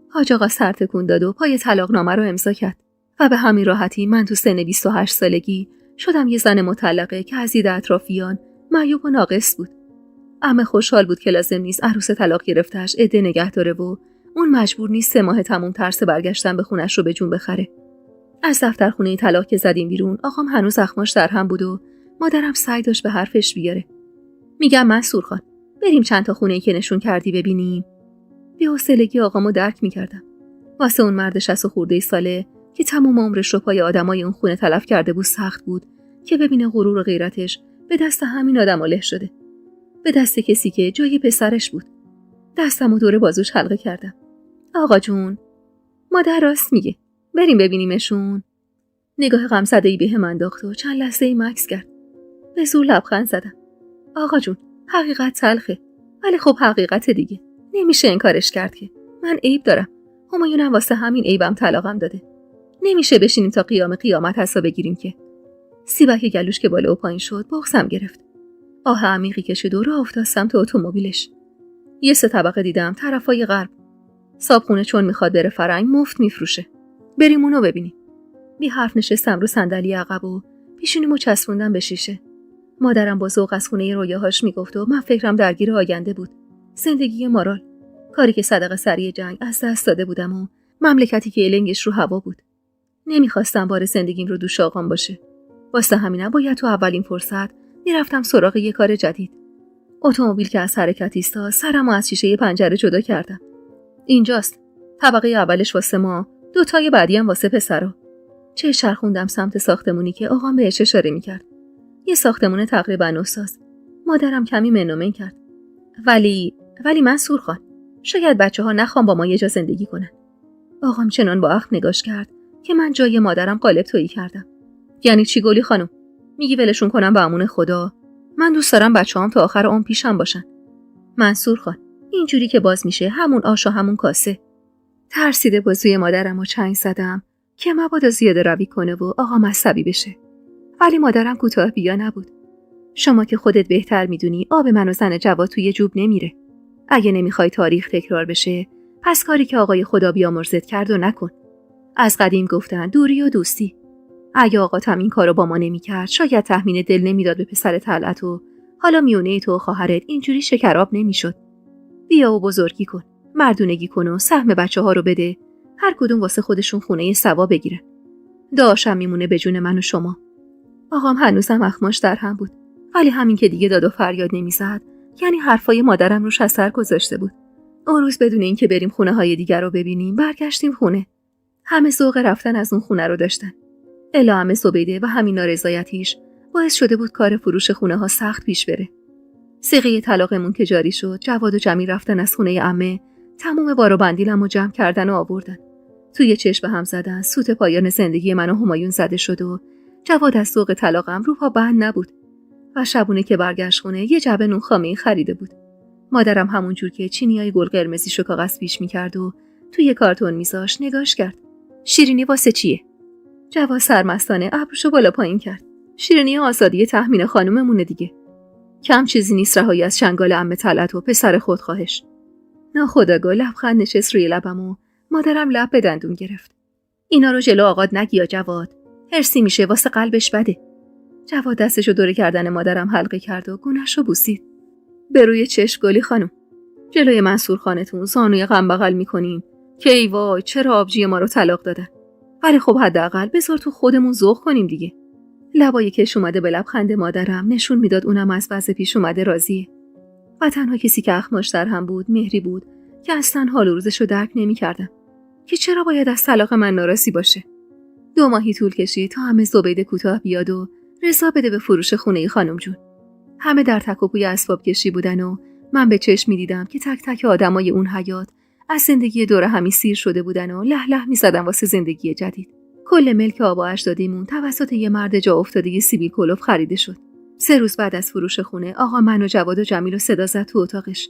Speaker 1: حاج آقا سر تکون داد و پای طلاقنامه رو امضا کرد و به همین راحتی من تو سن 28 سالگی شدم یه زن مطلقه که از دید اطرافیان معیوب و ناقص بود. عمه خوشحال بود که لازم نیست عروس طلاق گرفته‌اش عده نگه داره و اون مجبور نیست 3 ماه تموم ترس برگشتن به خونش رو به جون بخره. از دفترخونه طلاق که زدیم بیرون، آقام هنوز زخماش در هم بود و مادرم سعی داشت به حرفش بیاره. میگم منصور خان، بریم چند تا خونه‌ای که نشون کردی ببینیم. بی‌حوصلگی آقامو درک می‌کردم. واسه اون مرد 60 خورده ساله که تمام عمرش رو پای آدمای اون خونه تلف کرده بود سخت بود که ببینه غرور و غیرتش به دست همین آدما له شده. به دست کسی که جای پسرش بود. دستمو دور بازوش حلقه کردم. آقا جون، مادر راست میگه. بریم ببینیمشون. نگاه غمزده‌ای بهم انداخت و چند لحظه‌ای مکث کرد. به زور لبخند زدم. آقا جون، حقیقت تلخه. ولی خب حقیقت دیگه. نمیشه انکارش کرد که من عیب دارم. همایونم واسه همین عیبم طلاقم داده. نمیشه بشینیم تا قیامت حساب بگیریم که. سیبک گلوش که بالا و پایین شد، بغضم گرفت. آه عمیقی کشید و راه افتاد سمت اتومبیلش. یه 3 طبقه دیدم طرفای غرب. صابخونه چون میخواد بره فرنگ مفت میفروشه. بریم اونو ببینیم. بی حرف نشستم رو صندلی عقب و پیشونیمو چسبوندم به شیشه. مادرم با ذوق از خونه رویاهاش میگفت و من فکرم درگیر آینده بود. زندگی مارال، کاری که صدقه سری جنگ از دست داده بودم و مملکتی که النگش رو هوا بود. نمیخواستم بار زندگیم رو دوش آقام باشه. واسه همینم باید تو اولین فرصت میرفتم سراغ یه کار جدید. اتومبیل که از حرکت ایستاد، سرمو از شیشه پنجره جدا کردم. اینجاست. طبقه اولش واسه ما، 2 تای بعدی هم واسه پسرا. چه چرخوندم سمت ساختمونی که آقام بهش اشاره میکرد. یه ساختمون تقریبا نوساز. مادرم کمی منومن کرد. ولی منصور خان، شاید بچه‌ها نخوان با ما یه جا زندگی کنن. آقام چنان با اخم نگاش کرد که من جای مادرم قالب تویی کردم. یعنی چی گلی خانم؟ میگی ولشون کنم به امون خدا؟ من دوست دارم بچه‌هام تا آخر عمر پیشم باشن. منصور خان، اینجوری که باز میشه همون آش و همون کاسه. ترسیده بازوی مادرمو چنگ زدم که مبادا زیاده روی کنه و آقام عصبی بشه. ولی مادرم کوتاه بیا نبود. شما که خودت بهتر میدونی آب من و زن جواد توی جوب نمیره. اگه نمیخوای تاریخ تکرار بشه، پس کاری که آقای خدا بیامرزت کرد و نکن. از قدیم گفتن دوری و دوستی. اگه آقاتم این کارو با ما نمیکرد، شاید تحمین دل نمیداد به پسر طلعت و حالا میونه تو و خواهرت اینجوری شکراب نمیشد. بیا و بزرگی کن، مردونگی کن و سهم بچه‌ها رو بده، هر کدوم واسه خودشون خونه سوا بگیرن. داشم میمونه به جون من و شما. آقام هنوزم اخماش در هم بود، ولی همین که دیگه داد و فریاد نمیزد یعنی حرفای مادرم روش اثر گذاشته بود. اون روز بدون اینکه بریم خونه های دیگر رو ببینیم برگشتیم خونه. همه ذوق رفتن از اون خونه رو داشتن. الا همه زبیده و همین نارضایتیش باعث شده بود کار فروش خونه ها سخت پیش بره. صیغه طلاقمون که جاری شد، جواد و جمیل رفتن از خونه عمه، تمام بار و بندیلمو جمع کردن و آوردن. توی چشم هم زدن، سوت پایان زندگی من و همایون زده شد و جواد از ذوق طلاقم رو پا بند نبود. و شبونه که برگشت خونه یه جعبه نون خامه‌ای خریده بود. مادرم همون جور که چینیای گل قرمزیشو کاغذ پیش می‌کرد و توی کارتون می‌ذاشت نگاش کرد. شیرینی واسه چیه؟ جواد سرمستانه ابروشو بالا پایین کرد. شیرینی آزادی تحمین خانوممونه دیگه. کم چیزی نیست رهایی از چنگال عمه طلعت و پسر خودخواهش. ناخودآگاه لبخند نشست روی لبم و مادرم لب به دندون گرفت. اینا رو جلو آقات نگی یا جواد. هرسی میشه واسه قلبش بده. جواد دستشو دور کردن مادرم حلقه کرد و گونه‌شو بوسید. به روی چشم گلی خانم. جلوی منصور خانتون زانوی غم بغل میکنیم که ای وای چرا آبجی ما رو طلاق دادن. ولی خب حداقل بذار تو خودمون ذوق کنیم دیگه. لبای کش اومده به لبخند مادرم نشون میداد اونم از وضع پیش اومده راضیه. و تنها کسی که اخماش در هم بود مهری بود که اصلا حال و روزشو درک نمی‌کردم که چرا باید از طلاق من ناراضی باشه. 2 ماهی طول کشید تا همه زبیده کوتاه بیاد و رضا بده به فروش خونه خانم جون. همه در تک و پوی اسباب کشی بودن و من به چشم می‌دیدم که تک تک آدمای اون حیاط از زندگی دور همی سیر شده بودن و له له می‌زدن واسه زندگی جدید. کل ملک آب و اجدادیمون توسط یه مرد جا افتاده سیبیل کلوف خریده شد. 3 روز بعد از فروش خونه آقا من و جواد و جمیل رو صدا زد تو اتاقش.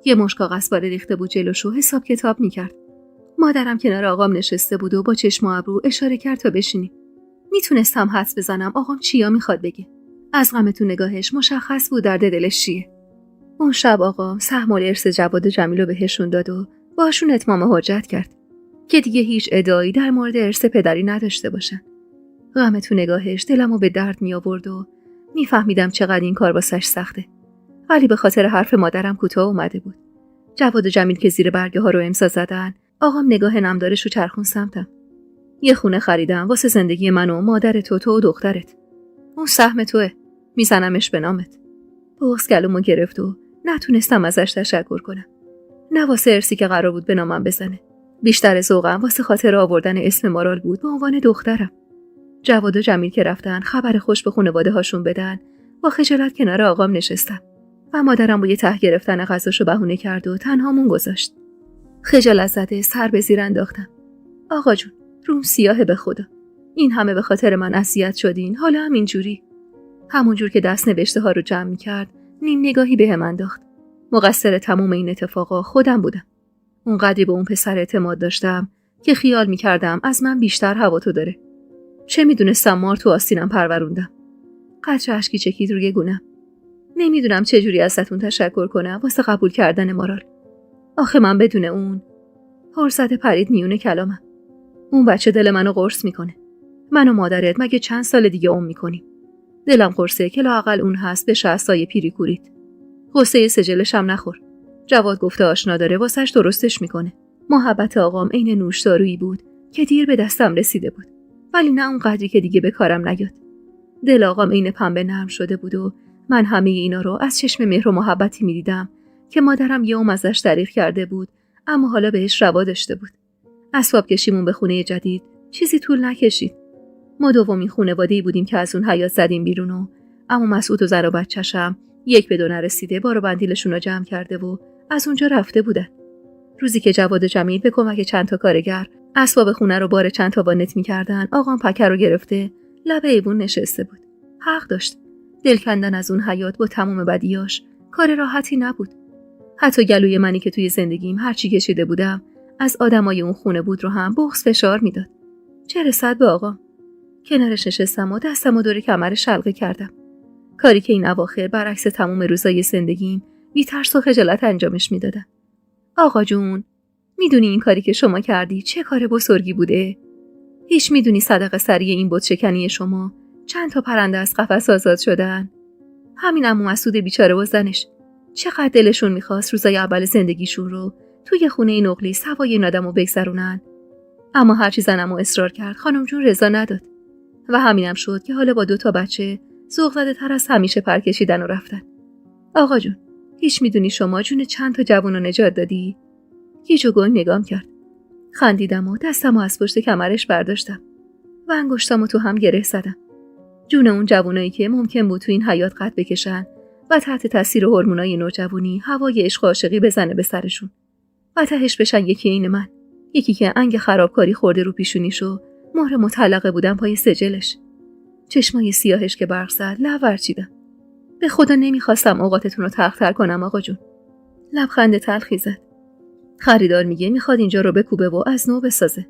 Speaker 1: یه مشت کاغذپاره ریخته بود جلوش و حساب کتاب می‌کرد. مادرم کنار آقام نشسته بود و با چشم و ابرو اشاره کرد تا بشینیم. میتونستم حدس بزنم آقام چیا میخواد بگه. از غم تو نگاهش مشخص بود درد دلش چیه. اون شب آقا سهم الارث جواد و جمیل رو بهشون داد و باشون اتمام حجت کرد که دیگه هیچ ادعایی در مورد ارث پدری نداشته باشن. غم تو نگاهش دلمو به درد می آورد و میفهمیدم چقدر این کار واسش سخته. ولی به خاطر حرف مادرم کوتاه اومده بود. جواد و جمیل که زیر برگه ها رو امضا زدن، آقام نگاه نمدارش رو چرخون سمتم. یه خونه خریدم واسه زندگی من و مادر تو و دخترت. اون سهم توئه. میزنمش به نامت. بغض گلومو گرفت و نتونستم ازش تشکر کنم. نه واسه ارثی که قرار بود به نامم بزنه. بیشتر ذوقم واسه خاطر آوردن اسم مارال بود به عنوان دخترم. جواد و جمیل که رفتن خبر خوش به خانواده هاشون بدن، با خجالت کنار آقام نشستم و مادرم با یه ته گرفتن غذاشو بهونه کرد و تنهامون گذاشت. خجالت زده سر به زیر انداختم. آقا جون، روم سیاهه به خدا. این همه به خاطر من اذیت شدین، حالا هم اینجوری. همونجور که دست نوشته ها رو جمع می‌کرد، نیم نگاهی بهم انداخت. مقصر تموم این اتفاقا خودم بودم. اونقدری به اون پسر اعتماد داشتم که خیال می‌کردم از من بیشتر هوا تو داره. چه میدونستم مار تو آستینم پروروندم. قطره اشکی چکید روی گونه‌ام. نمیدونم چه جوری ازتون تشکر کنم واسه قبول کردن مارال. آخه من بدون اون فرصت پرید میونه کلامم. اون بچه دل منو قرص میکنه. من و مادرت مگه چند سال دیگه عمر میکنیم. دلم قرصه که لااقل اون هست بشه از سایه پیری کورید. قصه سجلش هم نخور. جواد گفته آشنا داره واسش درستش میکنه. محبت آقام عین نوشدارویی بود که دیر به دستم رسیده بود. ولی نه اون قدری که دیگه به کارم نیاد. دل آقام عین پنبه نرم شده بود و من همه اینا رو از چشم مهر و محبتی میدیدم که مادرم یه ازش دریغ کرده بود، اما حالا بهش روا داشته بود. اسباب کشیمون به خونه جدید چیزی طول نکشید. ما دومین خانواده‌ای بودیم که از اون حیاط زدیم بیرون و عمو مسعود و زن و بچه‌شم یک به دو نرسیده بار و بندیلشون رو جمع کرده و از اونجا رفته بودن. روزی که جواد و جمیل به کمک چند تا کارگر اسباب خونه رو بار چند تا وانت می‌کردن، آقام پکر رو گرفته لب ایوون نشسته بود. حق داشت. دل کندن از اون حیاط با تمام بدیاش کار راحتی نبود. حتی گلوی منی که توی زندگیم هرچی کشیده بودم از آدمای اون خونه بود رو هم بغض فشار میداد. چه رسد به آقام. کنارش نشستم و دستم و دور کمرش شلقه کردم. کاری که این اواخر برعکس تمام روزای زندگیم بی ترس و خجالت انجامش میدادم. آقا جون، میدونی این کاری که شما کردی چه کار بزرگی بوده؟ هیچ میدونی صدقه سری این بت شکنی شما چند تا پرنده از قفس آزاد شدن؟ همین عمو مسعود بیچاره و زنش چقدر دلشون میخواست روزای اول زندگیشون رو توی خونه نقلی سوای این آدمو بگذرونن. اما هرچی زنمو اصرار کرد خانم جون رضا نداد. و همینم شد که حالا با 2 بچه ذوق زده تر از همیشه پر کشیدن و رفتن. آقا جون، هیچ میدونی شما جون چند تا جوون رو نجات دادی؟ گیج و گنگ نگام کرد. خندیدم و دستم از پشت کمرش برداشتم و انگشتامو تو هم گره زدم. جون اون جوونایی که ممکن بود تو این حیات قد بکشن و تحت تاثیر هورمونای نوجوانی هوای عشق و عاشقی بزنه به سرشون و تهش بشن یکی این من، یکی که انگ خرابکاری خورده رو پیشونیشو، مهر مطلقه بودن پای سجلش. چشمای سیاهش که برق زد لب ورچیدم. به خدا نمیخواستم اوقاتتون رو تلختر کنم آقا جون. لبخند تلخی زد. خریدار میگه میخواد اینجا رو بکوبه و از نو بسازه.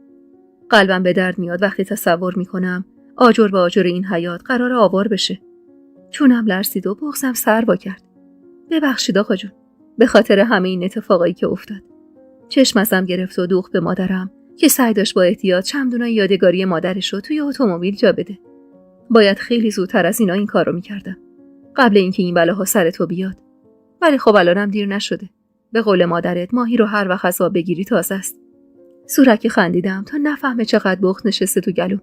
Speaker 1: قلبم به درد میاد وقتی تصور میکنم آجر به آجر این حیات قرار آوار بشه. چونم لرزید و بغضم سر وا کرد. ببخشید آقا جون، به خاطر همه این اتفاقایی که افتاد. چشم ازم گرفت و دوخت به مادرم که سعی داشت با احتیاط چمدونای یادگاری مادرش رو توی اتومبیل جا بده. باید خیلی زودتر از اینا این کارو میکردم، قبل اینکه این بلاها سر تو بیاد. ولی خب الانم دیر نشده. به قول مادرت ماهی رو هر وقت از آب بگیری تازه است. سورکی خندیدم تا نفهمه چقدر بخت نشسته تو گلوم،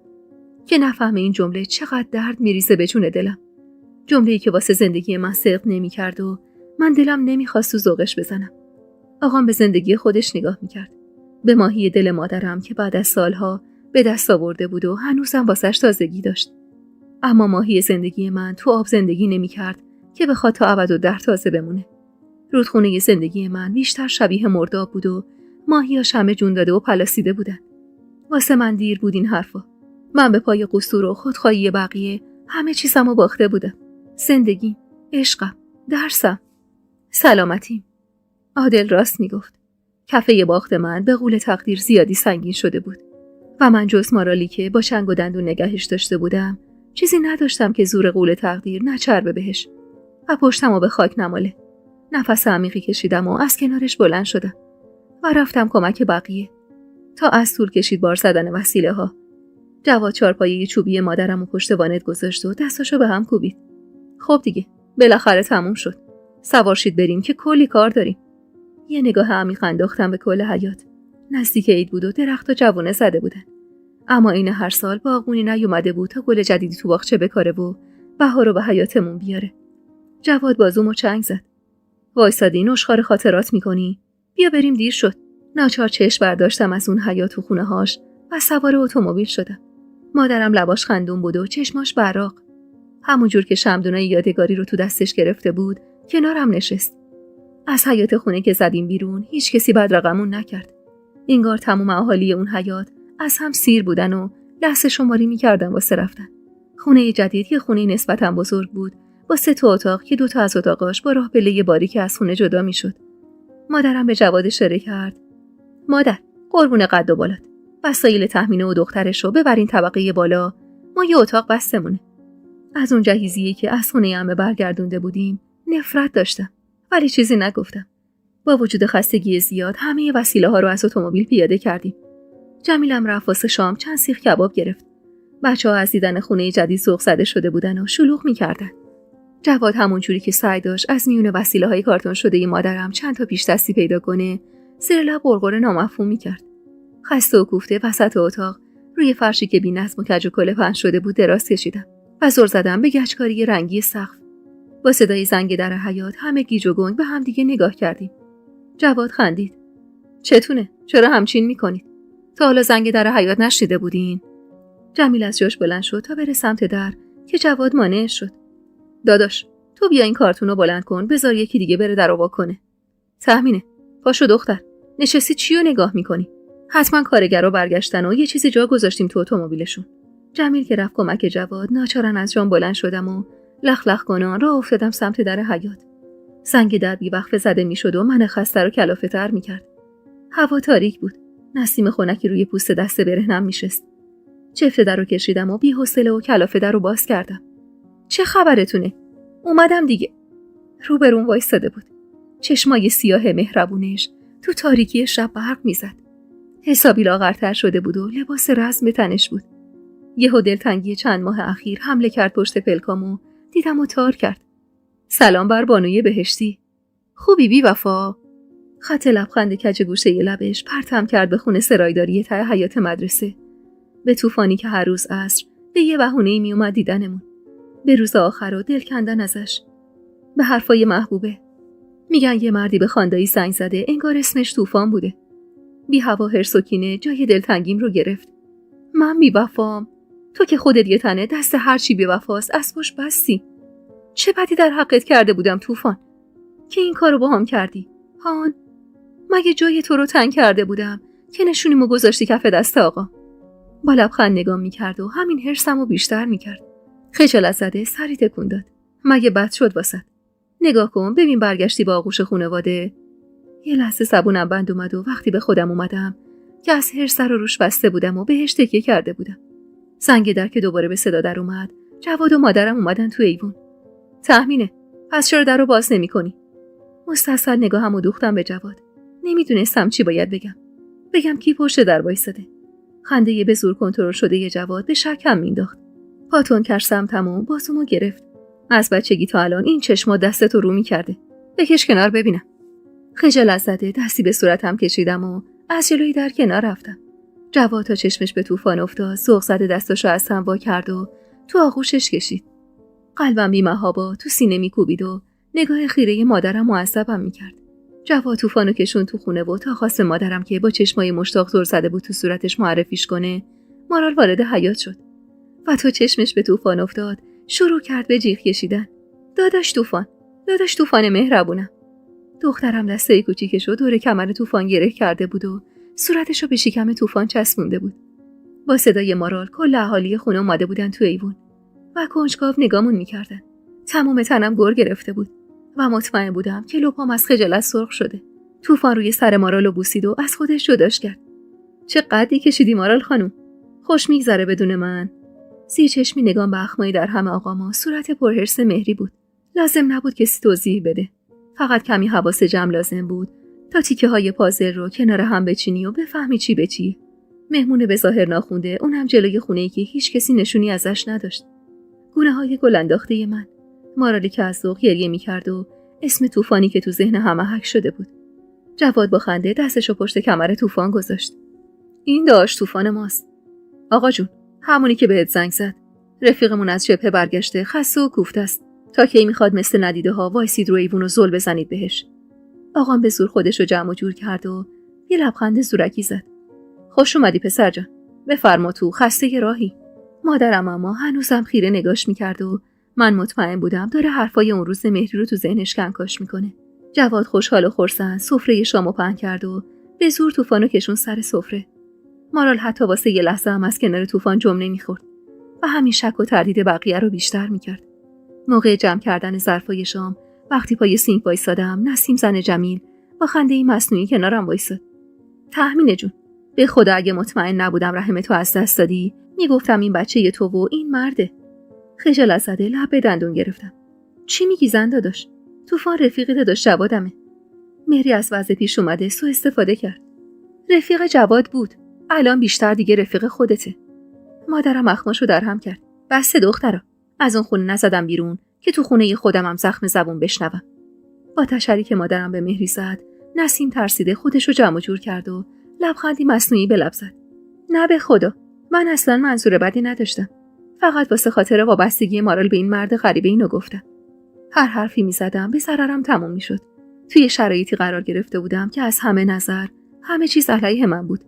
Speaker 1: که نفهمه این جمله چقدر درد میریزه به جون دلم. جمله‌ای که واسه زندگی من صدق نمی‌کرد و من دلم نمی‌خواست تو ذوقش بزنم. آقام به زندگی خودش نگاه می‌کرد، به ماهی دل مادرم که بعد از سالها به دست آورده بود و هنوزم واسش تازگی داشت. اما ماهی زندگی من تو آب زندگی نمی‌کرد که بخواد تا ابد تازه بمونه. رودخونه زندگی من بیشتر شبیه مرداب بود و ماهیاش همه جون داده و پلاسیده بودن. واسه من دیر بود این حرفا. من به پای قصور و خودخواهی بقیه همه چیزمو باخته بودم. زندگی، عشقم، درسم، سلامتیم. عادل راست میگفت. کفه باخت من به غول تقدیر زیادی سنگین شده بود و من جز مارالی که با چنگ و دندون نگهش داشته بودم چیزی نداشتم که زور غول تقدیر نچربه بهش و پشتمو به خاک نماله. نفس عمیقی کشیدم و از کنارش بلند شدم و رفتم کمک بقیه تا از طول کشید بار زدن وسیله ها. جواد چارپایه چوبی مادرم و پشت وانت گذاشت و دستاشو به هم کوبید. خب دیگه، بالاخره تموم شد. سوار شید بریم که کلی کار داریم. یه نگاه عمیق انداختم به کل حیات. نزدیک عید بود و درخت‌ها جوونه زده بودن. اما این هر سال باغبونی نیومده بود تا گل جدیدی تو باغچه بکاره و بهار رو به حیاتمون بیاره. جواد بازومو چنگ زد. وایسادی نشخوار خاطرات میکنی؟ بیا بریم، دیر شد. ناچار چشم برداشتم از اون حیات و خونه‌هاش و سوار اتومبیل شدم. مادرم لباش خندون بود و چشماش براق. همونجور که شمعدونای یادگاری رو تو دستش گرفته بود کنارم نشست. از حیات خونه که زدیم بیرون هیچ کسی بدرقمون نکرد. انگار تمام اهالی اون حیات از هم سیر بودن و لحظه شماری میکردن واسه رفتن. خونه جدید یه خونه نسبتاً بزرگ بود با 3 اتاق که 2 از اتاقاش با راه پله باریک از خونه جدا میشد. مادرم به جواد اشاره کرد. مادر، قربون قد و بالات، وسایل تحمینه و دخترش رو ببرین طبقه بالا، ما یه اتاق بستمونه. از اون جهیزیه که از خونه عمه برگردونده بودیم نفرت داشتم، ولی چیزی نگفتم. با وجود خستگی زیاد همه وسیله ها رو از اتومبیل پیاده کردیم. جمیلم رفت واسه شام چند سیخ کباب گرفت. بچه‌ها از دیدن خونه جدید ذوق زده شده بودن و شلوغ می‌کردن. جواد همونجوری که سعی داشت از میون وسیله‌های کارتون شده مادرم چند تا پیش دستی پیدا کنه، زیر لب غرغره نامفهوم می‌کرد. خسته و کوفته وسط اتاق روی فرشی که بی‌نظم و کج و کله پهن شده بود دراز کشیدم و زل زدم به گچکاری رنگی سقف. با صدای زنگ در حیاط همه گیج و گنگ به هم دیگه نگاه کردیم. جواد خندید. چتونه؟ چرا همچین می‌کنید؟ تا حالا زنگ در حیاط نشنیده بودین؟ جمیل از جاش بلند شد تا بره سمت در که جواد مانعش شد. داداش، تو بیا این کارتونو بلند کن، بذار یکی دیگه بره درو وا کنه. تهمینه. پاشو دختر، نشستی چیو نگاه میکنی؟ حتما کارگرا برگشتن و یه چیزی جا گذاشتیم تو اتومبیلشون. جمیل که رفت کمک جواد، ناچارن از جام بلند شدم و لخ لخ کنان راه افتادم سمت در حیاط. زنگ در بی‌وقفه زده میشد و من خسته رو کلافه‌تر میکرد. هوا تاریک بود. نسیم خنکی روی پوست دست برهنم میشست. چفت در رو کشیدم و بی‌حوصله و کلافه در رو باز کردم. چه خبرتونه؟ اومدم دیگه. روبرون وایساده بود. چشمای سیاه مهربونش تو تاریکی شب برق میزد. حسابی لاغرتر شده بود و لباس رزم به تنش بود. یهو دلتنگی چند ماه اخیر حمله کرد پشت پلکامو، دیدم و تار کرد. سلام بر بانوی بهشتی. خوبی بی وفا؟ خط لبخند کج گوشه ی لبش پرتم کرد به خونه سرایداری ته حیاط مدرسه. به طوفانی که هر روز عصر به یه بهونه‌ای میومد دیدنمون. به روز آخر و دل کندن ازش. به حرفای محبوبه. میگن یه مردی به خاندایی زنگ زده، انگار اسمش طوفان بوده. بی هوا هرس و کینه جای دلتنگیم رو گرفت. من بی وفام. تو که خودت یه تنه دست هر چی بی وفاست از پشت بستی. چه بدی در حقت کرده بودم طوفان که این کارو با هم کردی؟ هان، مگه جای تو رو تنگ کرده بودم که نشونیمو گذاشتی کف دست آقا؟ با لبخند نگاه میکرد و همین حرسمو بیشتر میکرد. خجالت زده سری تکون داد. مگه بد شد واسط؟ نگاه کن ببین برگشتی با آغوش خانواده. یه لحظه زبونم بند اومد و وقتی به خودم اومدم که از حرص سر و روش بسته بودم و بهش تکیه کرده بودم. زنگ در که دوباره به صدا در اومد. جواد و مادرم اومدن تو ایوون. تهمینه، پس چرا در رو باز نمی‌کنی؟ مستصل نگاهمو دوختم به جواد. نمیدونستم چی باید بگم کی پشت در وایساده. خنده به زور کنترل شده ی جواد به شکم مینداخت. پاتون کرد تمام بازومو گرفت. از بچگی تا الان این چشما دستتو رو می‌کرده. بکش کنار ببینم. خجالت زده دستی به صورتم کشیدم و از جلوی در کنار رفتم. جواد تا چشمش به طوفان افتاد، سوق زده دستاشو از هم وا کرد و تو آغوشش کشید. قلبم بی‌محابا تو سینه میکوبید و نگاه خیره مادرم معصبم میکرد. جواد طوفانو کشون تو خونه و تا خواست مادرم که با چشمای مشتاق زل زده بود تو صورتش معرفیش کنه، مارال وارد حیاط شد. و تو چشمش به طوفان افتاد، شروع کرد به جیغ کشیدن. داداش طوفان مهربونم. دخترم دسته کوچیکشو دور کمر طوفان گره کرده بود و صورتشو به شکم طوفان چسبونده بود. با صدای مارال کل اهالی خونه اومده بودن تو ایوون و کنجکاو نگامون میکردن. تمام تنم گر گرفته بود و مطمئن بودم که لپام از خجالت سرخ شده. طوفان روی سر مارالو بوسید و از خودش جداش کرد. چه قدی کشیدی مارال خانوم. خوش میگذره بدون من. زیر چشمی نگام به اخمای در هم آقاما صورت پرهرس مهری بود. لازم نبود کسی توضیح بده. فقط کمی حواس جمع لازم بود تا تیکه های پازل رو کنار هم بچینی و بفهمی چی به چی. مهمون به ظاهر ناخونده، اونم جلوی خونه‌ای که هیچ کسی نشونی ازش نداشت. گونه های گل انداخته من. مارالی که از ذوق گریه می‌کرد و اسم طوفانی که تو ذهن همه حک شده بود. جواد با خنده دستشو پشت کمر طوفان گذاشت. این داشت طوفان ماست. آقا جون، همونی که بهت زنگ زد. رفیقمون از جبهه برگشته، خسته و کوفته است. تا کی میخواد مثل ندیده ها وایسید رو ایوون و زل بزنید بهش. آقام به زور خودشو جمع و جور کرد و یه لبخند زورکی زد. خوش اومدی پسر جان. بفرما تو، خسته راهی. مادرم اما هنوزم خیره نگاش میکرد و من مطمئن بودم داره حرفای اون روز مهری رو تو ذهنش کنکاش میکنه. جواد خوشحال و خرسند سفره شامو پهن کرد و به زور طوفانو کشون سر سفره. مارال حتی واسه یه لحظه هم از کنار طوفان جمع نمیخورد و همین شک و تردید بقیه رو بیشتر میکرد. موقع جمع کردن ظرفای شام وقتی پای سینک وایسادم، نسیم زن جمیل با خنده مصنوعی کنارم وایساد. تهمینه جون، به خدا اگه مطمئن نبودم رحم تو از دست دادی میگفتم این بچه تو و این مرده. خجالت زده لب به دندون گرفتم. چی میگی زن داداش؟ طوفان رفیق داداش جوادمه. مهری از وضع پیش اومده سوء استفاده کرد. رفیق جواد بود، الان بیشتر دیگه رفیق خودته. مادرم اخماشو در هم کرد. بس دخترا، از اون خونه نزدم بیرون که تو خونه خودم هم زخم زبون بشنوم. با تشری که مادرم به مهری زد، نسیم ترسیده خودشو جمع جور کرد و لبخندی مصنوعی به لب زد. نه به خدا، من اصلا منظور بدی نداشتم. فقط واسه خاطر وابستگی مارال به این مرد غریبه اینو گفتم. هر حرفی میزدم به ضررم تموم میشد. توی شرایطی قرار گرفته بودم که از همه نظر همه چیز علیه من بود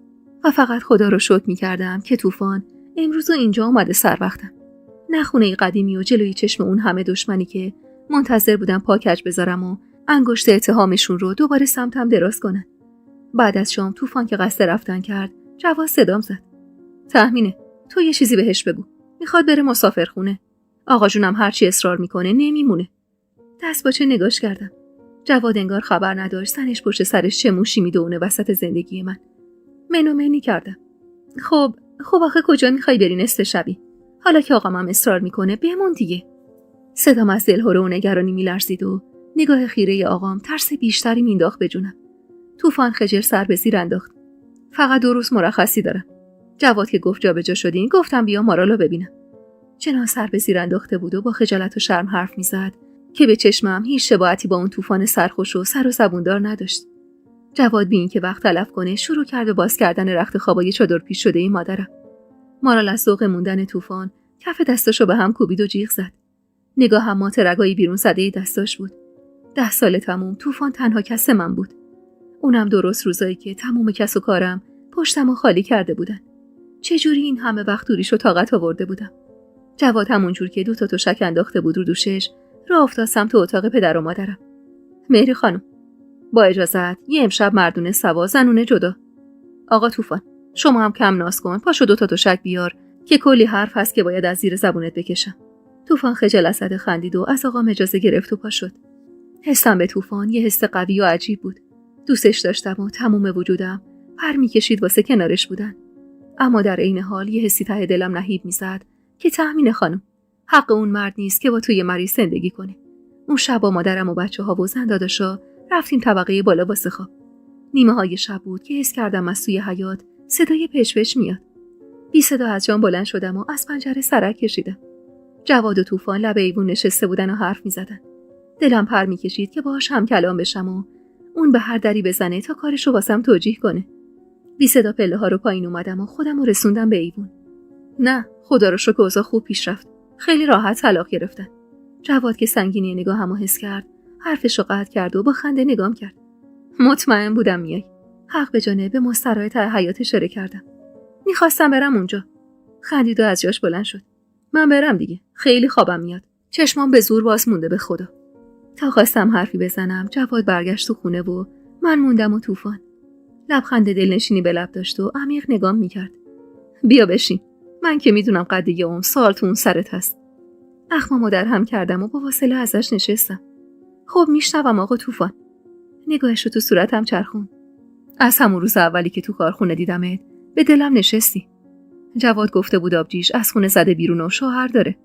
Speaker 1: و فقط خدا رو شکر میکردم که طوفان امروز اینجا اومده سر وقتم. نه خونه قدیمی و جلوی چشم اون همه دشمنی که منتظر بودم پا کج بذارم و انگشت اتهامشون رو دوباره سمتم دراز کنن. بعد از شام طوفان که قصد رفتن کرد، جواد صدام زد. تهمینه، تو یه چیزی بهش بگو. میخواد بره مسافرخونه. آقا جونم هرچی اصرار میکنه نمیمونه. دست باچه نگاش کردم. جواد انگار خبر نداشت زنش پشت سرش چه موشی میدونه وسط زندگی من. منو منی کردم. خب آخه کجا میخوای بری نصف شبی؟ حالا که آقام هم اصرار میکنه بمون دیگه. صدام از دلهره و نگرانی میلرزید و نگاه خیره آقام ترس بیشتری مینداخت به جونم. طوفان خجل سر به زیر انداخت. فقط 2 روز مرخصی دارم. جواد که گفت جابجا شدین گفتم بیا مارالو ببینم. چنان سر به زیر انداخته بود و با خجالت و شرم حرف میزد که به چشمم هیچ شباهتی با اون طوفان سرخوش و سر و زبوندار نداشت. جواد بی این که وقت تلف کنه شروع کرد به باز کردن رخت خوابای چادر پیش شده ای مادرم. مارال از ذوق موندن طوفان کف دستاشو به هم کوبید و جیغ زد. نگاهم مات رگایی بیرون زده دستاش بود. 10 سال تموم طوفان تنها کس من بود. اونم درست روزایی که تموم کس و کارم پشتمو خالی کرده بودن. چجوری این همه وقت دوریشو طاقت آورده بودم؟ جواد همونجور که 2 تا تشک انداخته بود رو دوشش، راه افتاد سمت اتاق پدر و مادرم. مهری خانم، با اجازت یه امشب مردونه سوا زنونه جدا. آقا طوفان، شما هم کم ناز کن، پاشو 2 تا تشک بیار که کلی حرف هست که باید از زیر زبونت بکشم. طوفان خجل زده خندید و از آقام اجازه گرفت و پا شد. حسم به طوفان یه حس قوی و عجیب بود. دوستش داشتم و تموم وجودم پر می‌کشید واسه کنارش بودن. اما در عین حال یه حسی ته دلم نهیب می‌زد که تأمین خانم، حق اون مرد نیست که با توی مریض زندگی کنه. اون شب با مادرم و بچه‌ها و زن داداشا رفتیم طبقه بالا واسه خواب. نیمه‌های شب بود که حس کردم از توی حیاط صدای پچ‌پچ میاد. بی صدا از جام بلند شدم و از پنجره سرک کشیدم. جواد و طوفان لب ایوون نشسته بودن و حرف می‌زدن. دلم پر می‌کشید که باهاش هم کلام بشم و اون به هر دری بزنه تا کارشو واسم توجیه کنه. بی صدا پله‌ها رو پایین اومدم و خودمو رسوندم به ایوون. نه، خدا رو شکر اوضاع خوب پیش رفت. خیلی راحت طلاق گرفتن. جواد که سنگینی نگاهمو حس کرد، حرفشو قطع کرد و با خنده نگام کرد. مطمئن بودم میای. حق به جانب مستراح ته حیاط اشاره کردم. میخواستم برم اونجا. خندید و از جاش بلند شد. من برم دیگه. خیلی خوابم میاد. چشمام به زور باز مونده به خدا. تا خواستم حرفی بزنم، جواد برگشت تو خونه و من موندم و طوفان. لبخند دلنشینی به لب داشت و عمیق نگام میکرد. بیا بشین. من که میدونم قد یه سال تو اون سرت هست. اخمامو در هم کردم و با واصله ازش نشستم. خب میشنوم آقا طوفان. نگاهش رو تو صورتم چرخون. از همون روز اولی که تو کارخونه دیدمت به دلم نشستی. جواد گفته بود آبجیش از خونه زده بیرون و شوهر داره.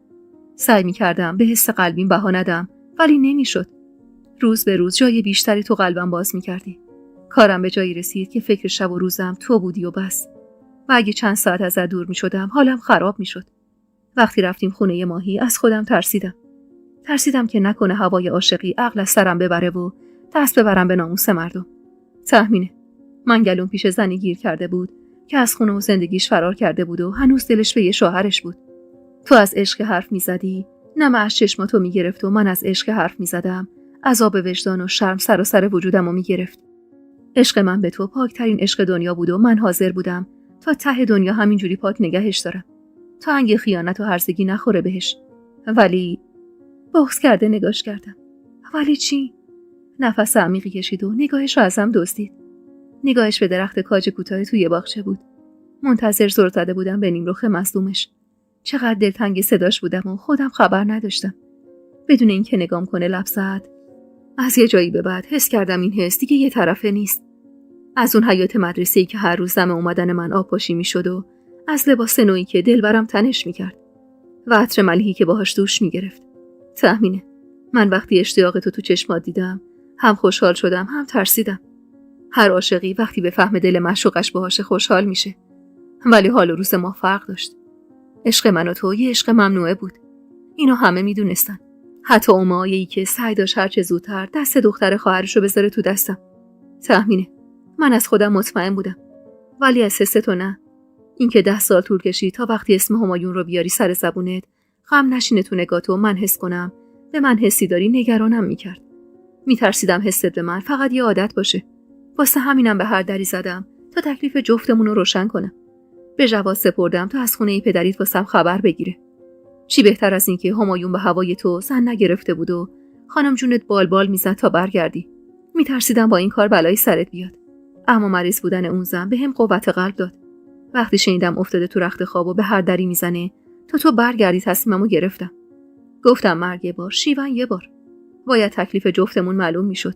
Speaker 1: سعی میکردم به حس قلبیم بها ندم ولی نمیشد. روز به روز جای بیشتری تو قلبم باز میکردی. کارم به جایی رسید که فکر شب و روزم تو بودی و بس. و اگه چند ساعت ازت دور میشدم حالم خراب میشد. وقتی رفتیم خونه ماهی از خودم ترسیدم که نکنه هوای عاشقی عقل از سرم ببره و دست ببرم به ناموس مردم. تهمینه. من گلوم پیش زنی گیر کرده بود که از خونه و زندگیش فرار کرده بود و هنوز دلش به یه شوهرش بود. تو از عشق حرف میزدی، نم از چشماتو میگرفت و من از عشق حرف میزدم. عذاب وجدان و شرم سر وجودمو میگرفت. عشق من به تو پاکترین عشق دنیا بود و من حاضر بودم تا ته دنیا همینجوری پاک نگهش دارم. تا انگ خیانت و هرزگی نخوره بهش. ولی بغض کرده نگاش کردم. ولی چی؟ نفس عمیقی کشید و نگاهش رو ازم دزدید. نگاهش به درخت کاج کوتاه توی باغچه بود. منتظر زل زده بودم به نیمرخ مصدومش. چقدر دلتنگ صداش بودم و خودم خبر نداشتم. بدون اینکه نگام کنه لب زد. از یه جایی به بعد حس کردم این حس دیگه یه طرفه نیست. از اون حیاط مدرسه‌ای که هر روز دم اومدن من آبپاشی میشد و از لباس نوعی که دلبرم تنش میکرد و عطر ملیحی که باهاش دوش میگرفت. تهمینه. من وقتی اشتیاق تو چشمات دیدم هم خوشحال شدم هم ترسیدم. هر عاشقی وقتی به فهم دل معشوقش باهاش خوشحال میشه. ولی حال و روز ما فرق داشت. عشق من و تو یه عشق ممنوعه بود. اینو همه میدونستن. حتی امایه‌ای که سعی داشت هرچه زودتر دست دختر خواهرشو بذاره تو دستم. تهمینه. من از خودم مطمئن بودم. ولی از حس تو نه. اینکه 10 سال طول کشید تا وقتی اسم همایون رو بیاری سر زبونت، غم نشینه تو نگاتو من حس کنم به من حسی داری نگرانم میکرد. میترسیدم حست به من فقط یه عادت باشه. واسه همینم به هر دری زدم تا تکلیف جفتمون رو روشن کنم. به جواد سپردم تا از خونه پدریت واسم خبر بگیره. چی بهتر از این که همایون به هوای تو زن نگرفته بود و خانم جونت بال میزد تا برگردی. میترسیدم با این کار بلایی سرت بیاد. اما مریض بودن اون زن بهم قوت قلب داد. وقتی شنیدم افتاده تو رخت خواب و به هر دری میزنه تا تو برگردی تصمیممو گرفتم. گفتم مرگ یه بار، شیون یه بار. باید تکلیف جفتمون معلوم میشد.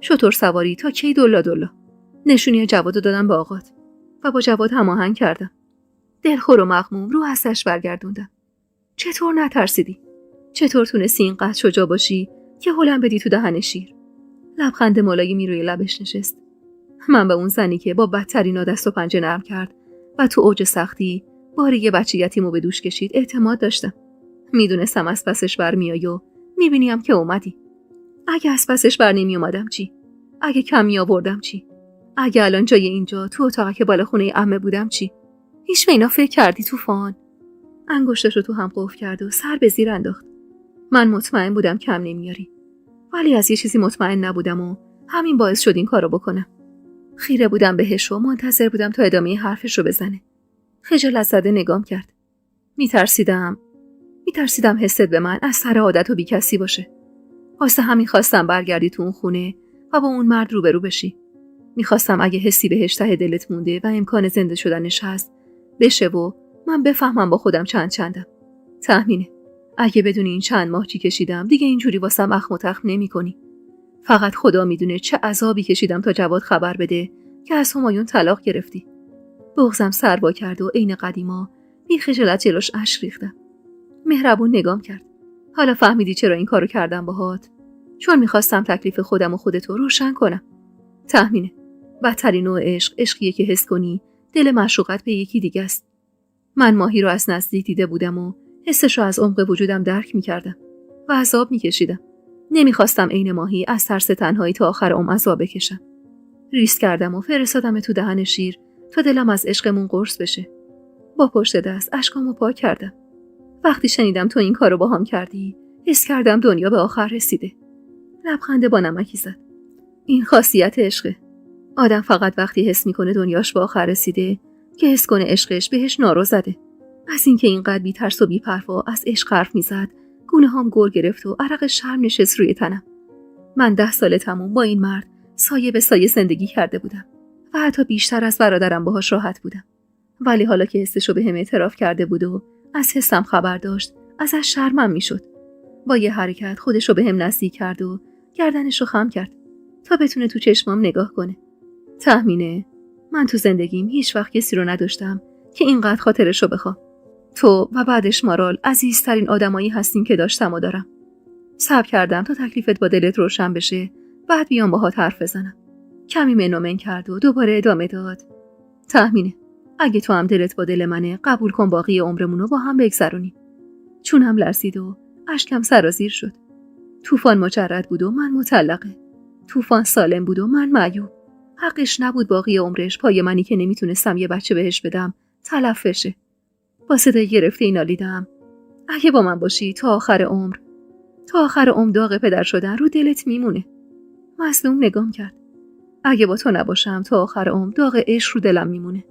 Speaker 1: شطور سواری تا کی دلا. نشونی جوادو دادم به آقات و با جواد هماهنگ کردم. دلخور و مغموم رو هستش برگردوندم. چطور نترسیدی؟ چطور تونستی اینقدر شجاع باشی که هلم بدی تو دهن شیر؟ لبخند ملایمی روی لبش نشست. من به اون زنی که با بدترینا دست و پنجه نرم کرد و تو اوج سختی باری یه بچه یتیمو به دوش کشید اعتماد داشتم. میدونستم از پسش برمیای و میبینیم که اومدی. اگه از پسش بر نمی اومدم چی؟ اگه کم می آوردم چی؟ اگه الان جای اینجا تو اتاق که بالا خونه عمه بودم چی؟ هیچ به اینا فکر کردی طوفان؟ انگشتشو تو هم قفل کرد و سر به زیر انداخت. من مطمئن بودم کم نمیاری. ولی از یه چیزی مطمئن نبودم و همین باعث شد این کارو بکنم. خیره بودم بهش و منتظر بودم تا ادامه حرفش رو بزنه. خجالت زده نگام کرد. میترسیدم حست به من از سر عادت و بیکسی باشه. واسه همین خواستم برگردی تو اون خونه و با اون مرد روبرو بشی. میخواستم اگه حسی بهش ته دلت مونده و امکان زنده شدنش هست بشه و من بفهمم با خودم چندم. تهمینه. اگه بدونی این چند ماه چی کشیدم دیگه اینجوری واسم اخم و تخم نمی کنی. فقط خدا میدونه چه عذابی کشیدم تا جواد خبر بده که از همایون طلاق گرفتی. بغضم سر با کرد و عین قدیما بی خجالت جلوش اشک ریختم. مهربون نگام کرد. حالا فهمیدی چرا این کارو کردم باهات؟ چون میخواستم تکلیف خودم و خودتو روشن کنم. تهمینه. بدترین نوع عشق عشقیه که حس کنی دل معشوقت به یکی دیگه است. من ماهی رو از نزدیک دیده بودم و حسش رو از عمق وجودم درک میکردم و عذاب میکشیدم. نمیخواستم عین ماهی از ترس تنهایی تا آخر عمر عذاب بکشم. ریسک کردم و فرستادم تو دهن شیر تا دلم از عشقمون قرص بشه. با پشت دست اشکامو پاک کردم. وقتی شنیدم تو این کارو باهام کردی حس کردم دنیا به آخر رسیده. لبخند با نمکی زد. این خاصیت عشقه. آدم فقط وقتی حس میکنه دنیاش به آخر رسیده که حس کنه عشقش بهش نارو زده. از اینکه اینقدر بی ترس و بی پروا از عشق حرف میزد گونه هام گر گرفت و عرق شرم نشست روی تنم. من 10 سال تموم با این مرد سایه به سایه زندگی کرده بودم و حتی بیشتر از برادرم باهاش راحت بودم. ولی حالا که حسشو به هم اعتراف کرده بود و از حسم خبر داشت ازش شرمم میشد. با یه حرکت خودشو به هم نزدیک کرد و گردنشو خم کرد تا بتونه تو چشمام نگاه کنه. تهمینه. من تو زندگیم هیچ وقت کسی رو نداشتم که اینقدر خاطرشو بخوام. تو و بعدش مارال عزیزترین آدمایی هستین که داشتم و دارم. صبر کردم تا تکلیفت با دلت روشن بشه بعد بیام باهات حرف بزنم. کمی منومن کرد و دوباره ادامه داد. تهمینه. اگه تو هم دلت با دل منه قبول کن باقی عمرمونو با هم بگذرونیم. چون هم لرزید و اشکم سرازیر شد. طوفان مجرد بود و من مطلقه. طوفان سالم بود و من معیوب. حقش نبود باقی عمرش پای منی که نمیتونستم یه بچه بهش بدم تلف بشه. با صدای گرفته نالیدم. اگه با من باشی تا آخر عمر داغ پدر شدن رو دلت میمونه. مظلوم نگام کرد. اگه با تو نباشم تا آخر عمر داغ عشق رو دلم میمونه.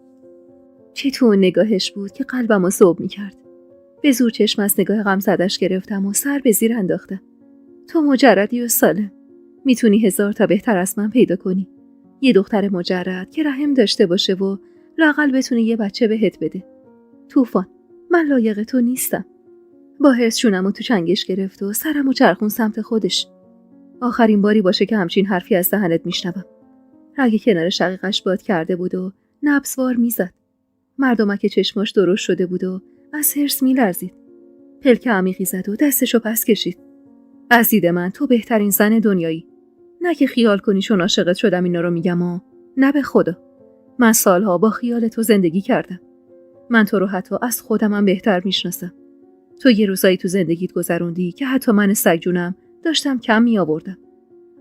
Speaker 1: چه تو نگاهش بود که قلبمو ذوب میکرد. به زور چشم از نگاه غمزدش گرفتم و سر به زیر انداختم. تو مجردی و سالم. میتونی 1000 تا بهتر از من پیدا کنی. یه دختر مجرد که رحم داشته باشه و لااقل بتونه یه بچه بهت بده. طوفان، من لایق تو نیستم. با حرص جونمو تو چنگش گرفت و سرمو چرخون سمت خودش. آخرین باری باشه که همچین حرفی از دهنت میشنوم. رگ کنار شقیقش باد کرده بود و نبضوار میزد. مردمک چشماش درشت شده بود و از حرص میلرزید. پلک عمیقی زد و دستشو پس کشید. از دید من تو بهترین زن دنیایی. نه که خیال کنی چون عاشقت شدم اینا رو میگم و نه به خدا. من سالها با خیال تو زندگی کردم. من تو رو حتی از خودمم بهتر میشناسم. تو یه روزایی تو زندگیت گذروندی که حتی من سگ جونم داشتم کم می آوردم.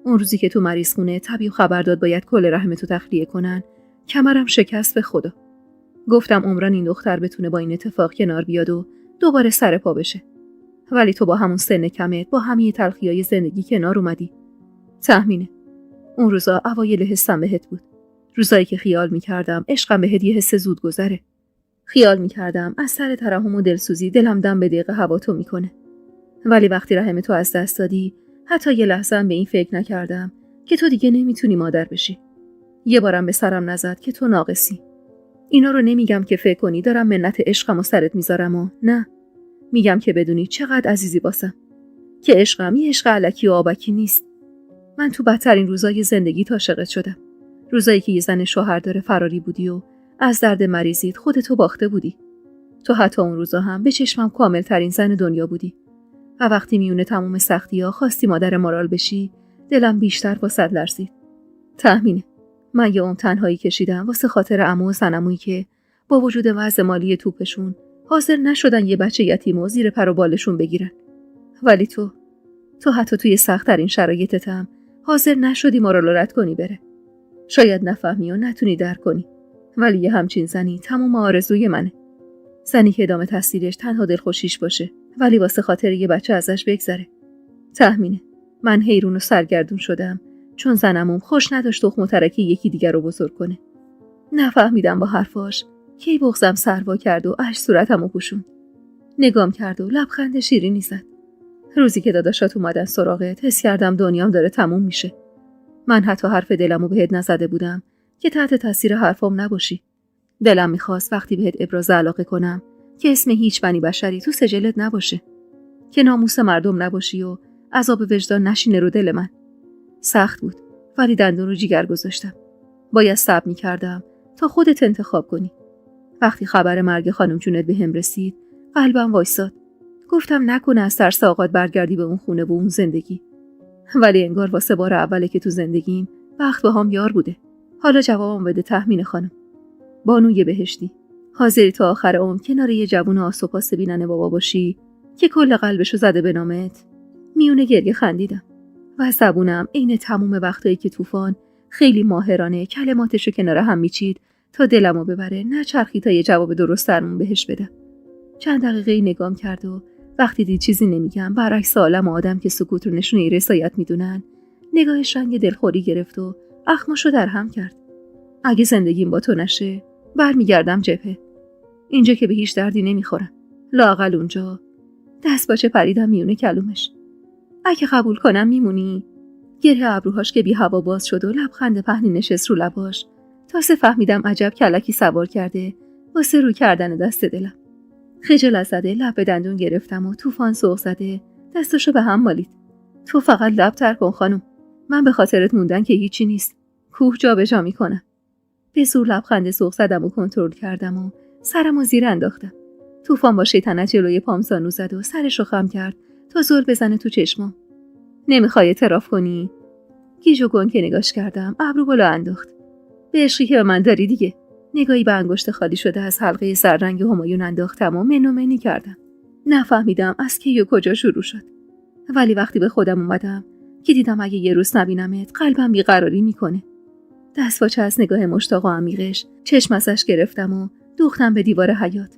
Speaker 1: اون روزی که تو مریض خونه طبیب خبر داد باید کل رحم تو تخلیه کنن، کمرم شکست به خدا. گفتم عمران این دختر بتونه با این اتفاق کنار بیاد و دوباره سر پا بشه. ولی تو با همون سن کمت با همه تلخیای زندگی کنار اومدی. تهمینه. اون روزا اوایل حسم بهت بود. روزایی که خیال می‌کردم عشقم بهت یه حس زود گذره. خیال می‌کردم از سر ترحم و دلسوزی دلم دم به دقیقه هوا تو میکنه. ولی وقتی رحم تو از دست دادی حتی یه لحظه هم به این فکر نکردم که تو دیگه نمیتونی مادر بشی. یه بارم به سرم نزد که تو ناقصی. اینا رو نمیگم که فکر کنی دارم منت عشقم و سرت میذارم و نه. میگم که بدونی چقدر عزیزی باسم. که عشقم یه عشق الکی و آبکی نیست. من تو بدترین روزای زندگی عاشقت شدم. روزایی که یه زن شوهردار فراری بودی و از درد مریضیت خودتو باخته بودی. تو حتی اون روزا هم به چشمم کامل ترین زن دنیا بودی. و وقتی میونه تموم سختی‌ها خواستی مادر مارال بشی، دلم بیشتر واسط لرزید. تهمینه. من یه عمر تنهایی کشیدم واسه خاطر عمو و صنمویی که با وجود وضع مالی توپشون حاضر نشدن یه بچه یتیم و زیر پر و بالشون بگیرن. ولی تو حتی توی سخت‌ترین شرایطت هم حاضر نشدی مارال رد کنی بره. شاید نفهمی و نتونی درک کنی. ولی یه همچین زنی تمام آرزوی منه. زنی که ادامه تحصیلش تنها دلخوشیش باشه ولی واسه خاطر یه بچه ازش بگذره. تهمینه. من حیرون و سرگردون شدم چون زنمون خوش نداشت تخم و ترکی یکی دیگر رو بزرگ کنه. نفهمیدم با حرفاش کی بغضم سروا کرد و اشک صورتمو پوشوند. نگام کرد و لبخند شیرینی زد. روزی که داداشات اومدن سراغت حس کردم دنیام داره تموم میشه. من حتی حرف دلمو بهت نزده بودم که تحت تاثیر حرفام نباشی. دلم میخواست وقتی بهت ابراز علاقه کنم که اسم هیچ بنی بشری تو سجلت نباشه، که ناموس مردم نباشی و عذاب وجدان نشینه رو دل من. سخت بود ولی دندون رو جیگر گذاشتم. باید صبر میکردم تا خودت انتخاب کنی. وقتی خبر مرگ خانم جونت بهم رسید قلبم وایساد. گفتم نکنه از ترس آقات برگردی به اون خونه و اون زندگی. ولی انگار واسه بار اوله که تو زندگیم وقت با هم یار بوده. حالا جوابم بده تهمین خانم. بانوی بهشتی، حاضری تا آخر عمر کنار یه جوون آسوپاس بیننه بابا باشی که کل قلبشو زده به نامت؟ میونه گریه خندیدم و زبونم عین تموم وقتایی که طوفان خیلی ماهرانه کلماتشو کنار هم میچید تا دلمو ببره نچرخی تا یه جواب درست درمون بهش بدم. چند دقیقه نگام کرد و وقتی دید چیزی نمیگم برعکس عالم آدم که سکوت رو نشونه رضایت میدونن نگاهش رنگ دلخوری گرفت و اخماشو در هم کرد. اگه زندگیم با تو نشه برمیگردم جبهه. اینجا که به هیچ دردی نمیخورم. لااقل اونجا. دست باچه پریدم میونه کلومش. اگه قبول کنم میمونی؟ گره ابروهاش که بی هوا باز شد و لبخند پهنی نشست رو لباش. تازه فهمیدم عجب کلکی سوار کرده واسه رو کردن دست دلم. خجالت زده لب به دندون گرفتم و طوفان سوق زده دستاشو به هم مالید. تو فقط لب تر کن خانم. من به خاطرت موندن که هیچی نیست. کوه جا به جا میکنم. به زور لبخند سوق زدم و کنترل کردم و سرمو زیر انداختم. طوفان با شیطنت جلوی پام زانو زد و سرشو خم کرد تا زل بزنه تو چشمام. نمیخوای اعتراف کنی؟ گیج و گنگ که نگاش کردم ابرو بالا انداخت. به عشقی که به من داری دیگه. نگاهی به انگشت خالی شده از حلقه زررنگ همایون انداختم و منومنی کردم. نفهمیدم از کی و کجا شروع شد. ولی وقتی به خودم اومدم که دیدم اگه یه روز نبینمت قلبم بیقراری میکنه. دستواچه از نگاه مشتاق و عمیقش چشم ازش گرفتم و دوختم به دیوار حیاط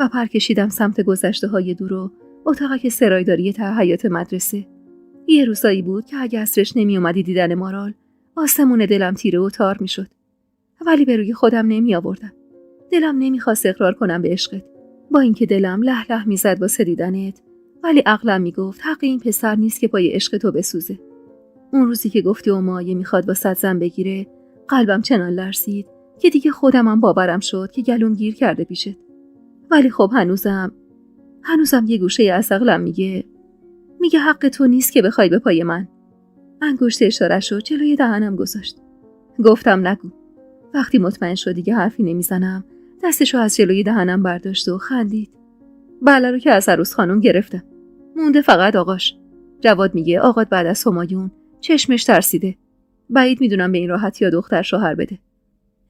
Speaker 1: و پر کشیدم سمت گذشته های دور و اتاقک سرایداری ته حیاط مدرسه. یه روزایی بود که اگه عصرش نمی اومدی دیدن مارال آسمون دلم تیره و تار میشد. ولی به روی خودم نمی آوردم. دلم نمیخواست اقرار کنم به عشقت. با اینکه دلم له له میزد واسه دیدنت، ولی عقلم میگفت حق این پسر نیست که پای عشق تو بسوزه. اون روزی که گفتی اومایه میخواد واسه زن بگیره، قلبم چنان لرزید که دیگه خودمم باورم شد که گلوم گیر کرده پیشت. ولی خب هنوزم یه گوشه از عقلم میگه حق تو نیست که بخوای به پای من. انگشت اشاره‌شو جلوی دهنم گذاشت. گفتم نگو. وقتی مطمئن شد دیگه حرفی نمیزنم، دستشو از جلوی دهنم برداشت و خندید. بله رو که از عروس خانم گرفتم. مونده فقط آقاش. جواد میگه آقات بعد از همایون چشمش ترسیده. بعید میدونم به این راحتی یا دختر شوهر بده.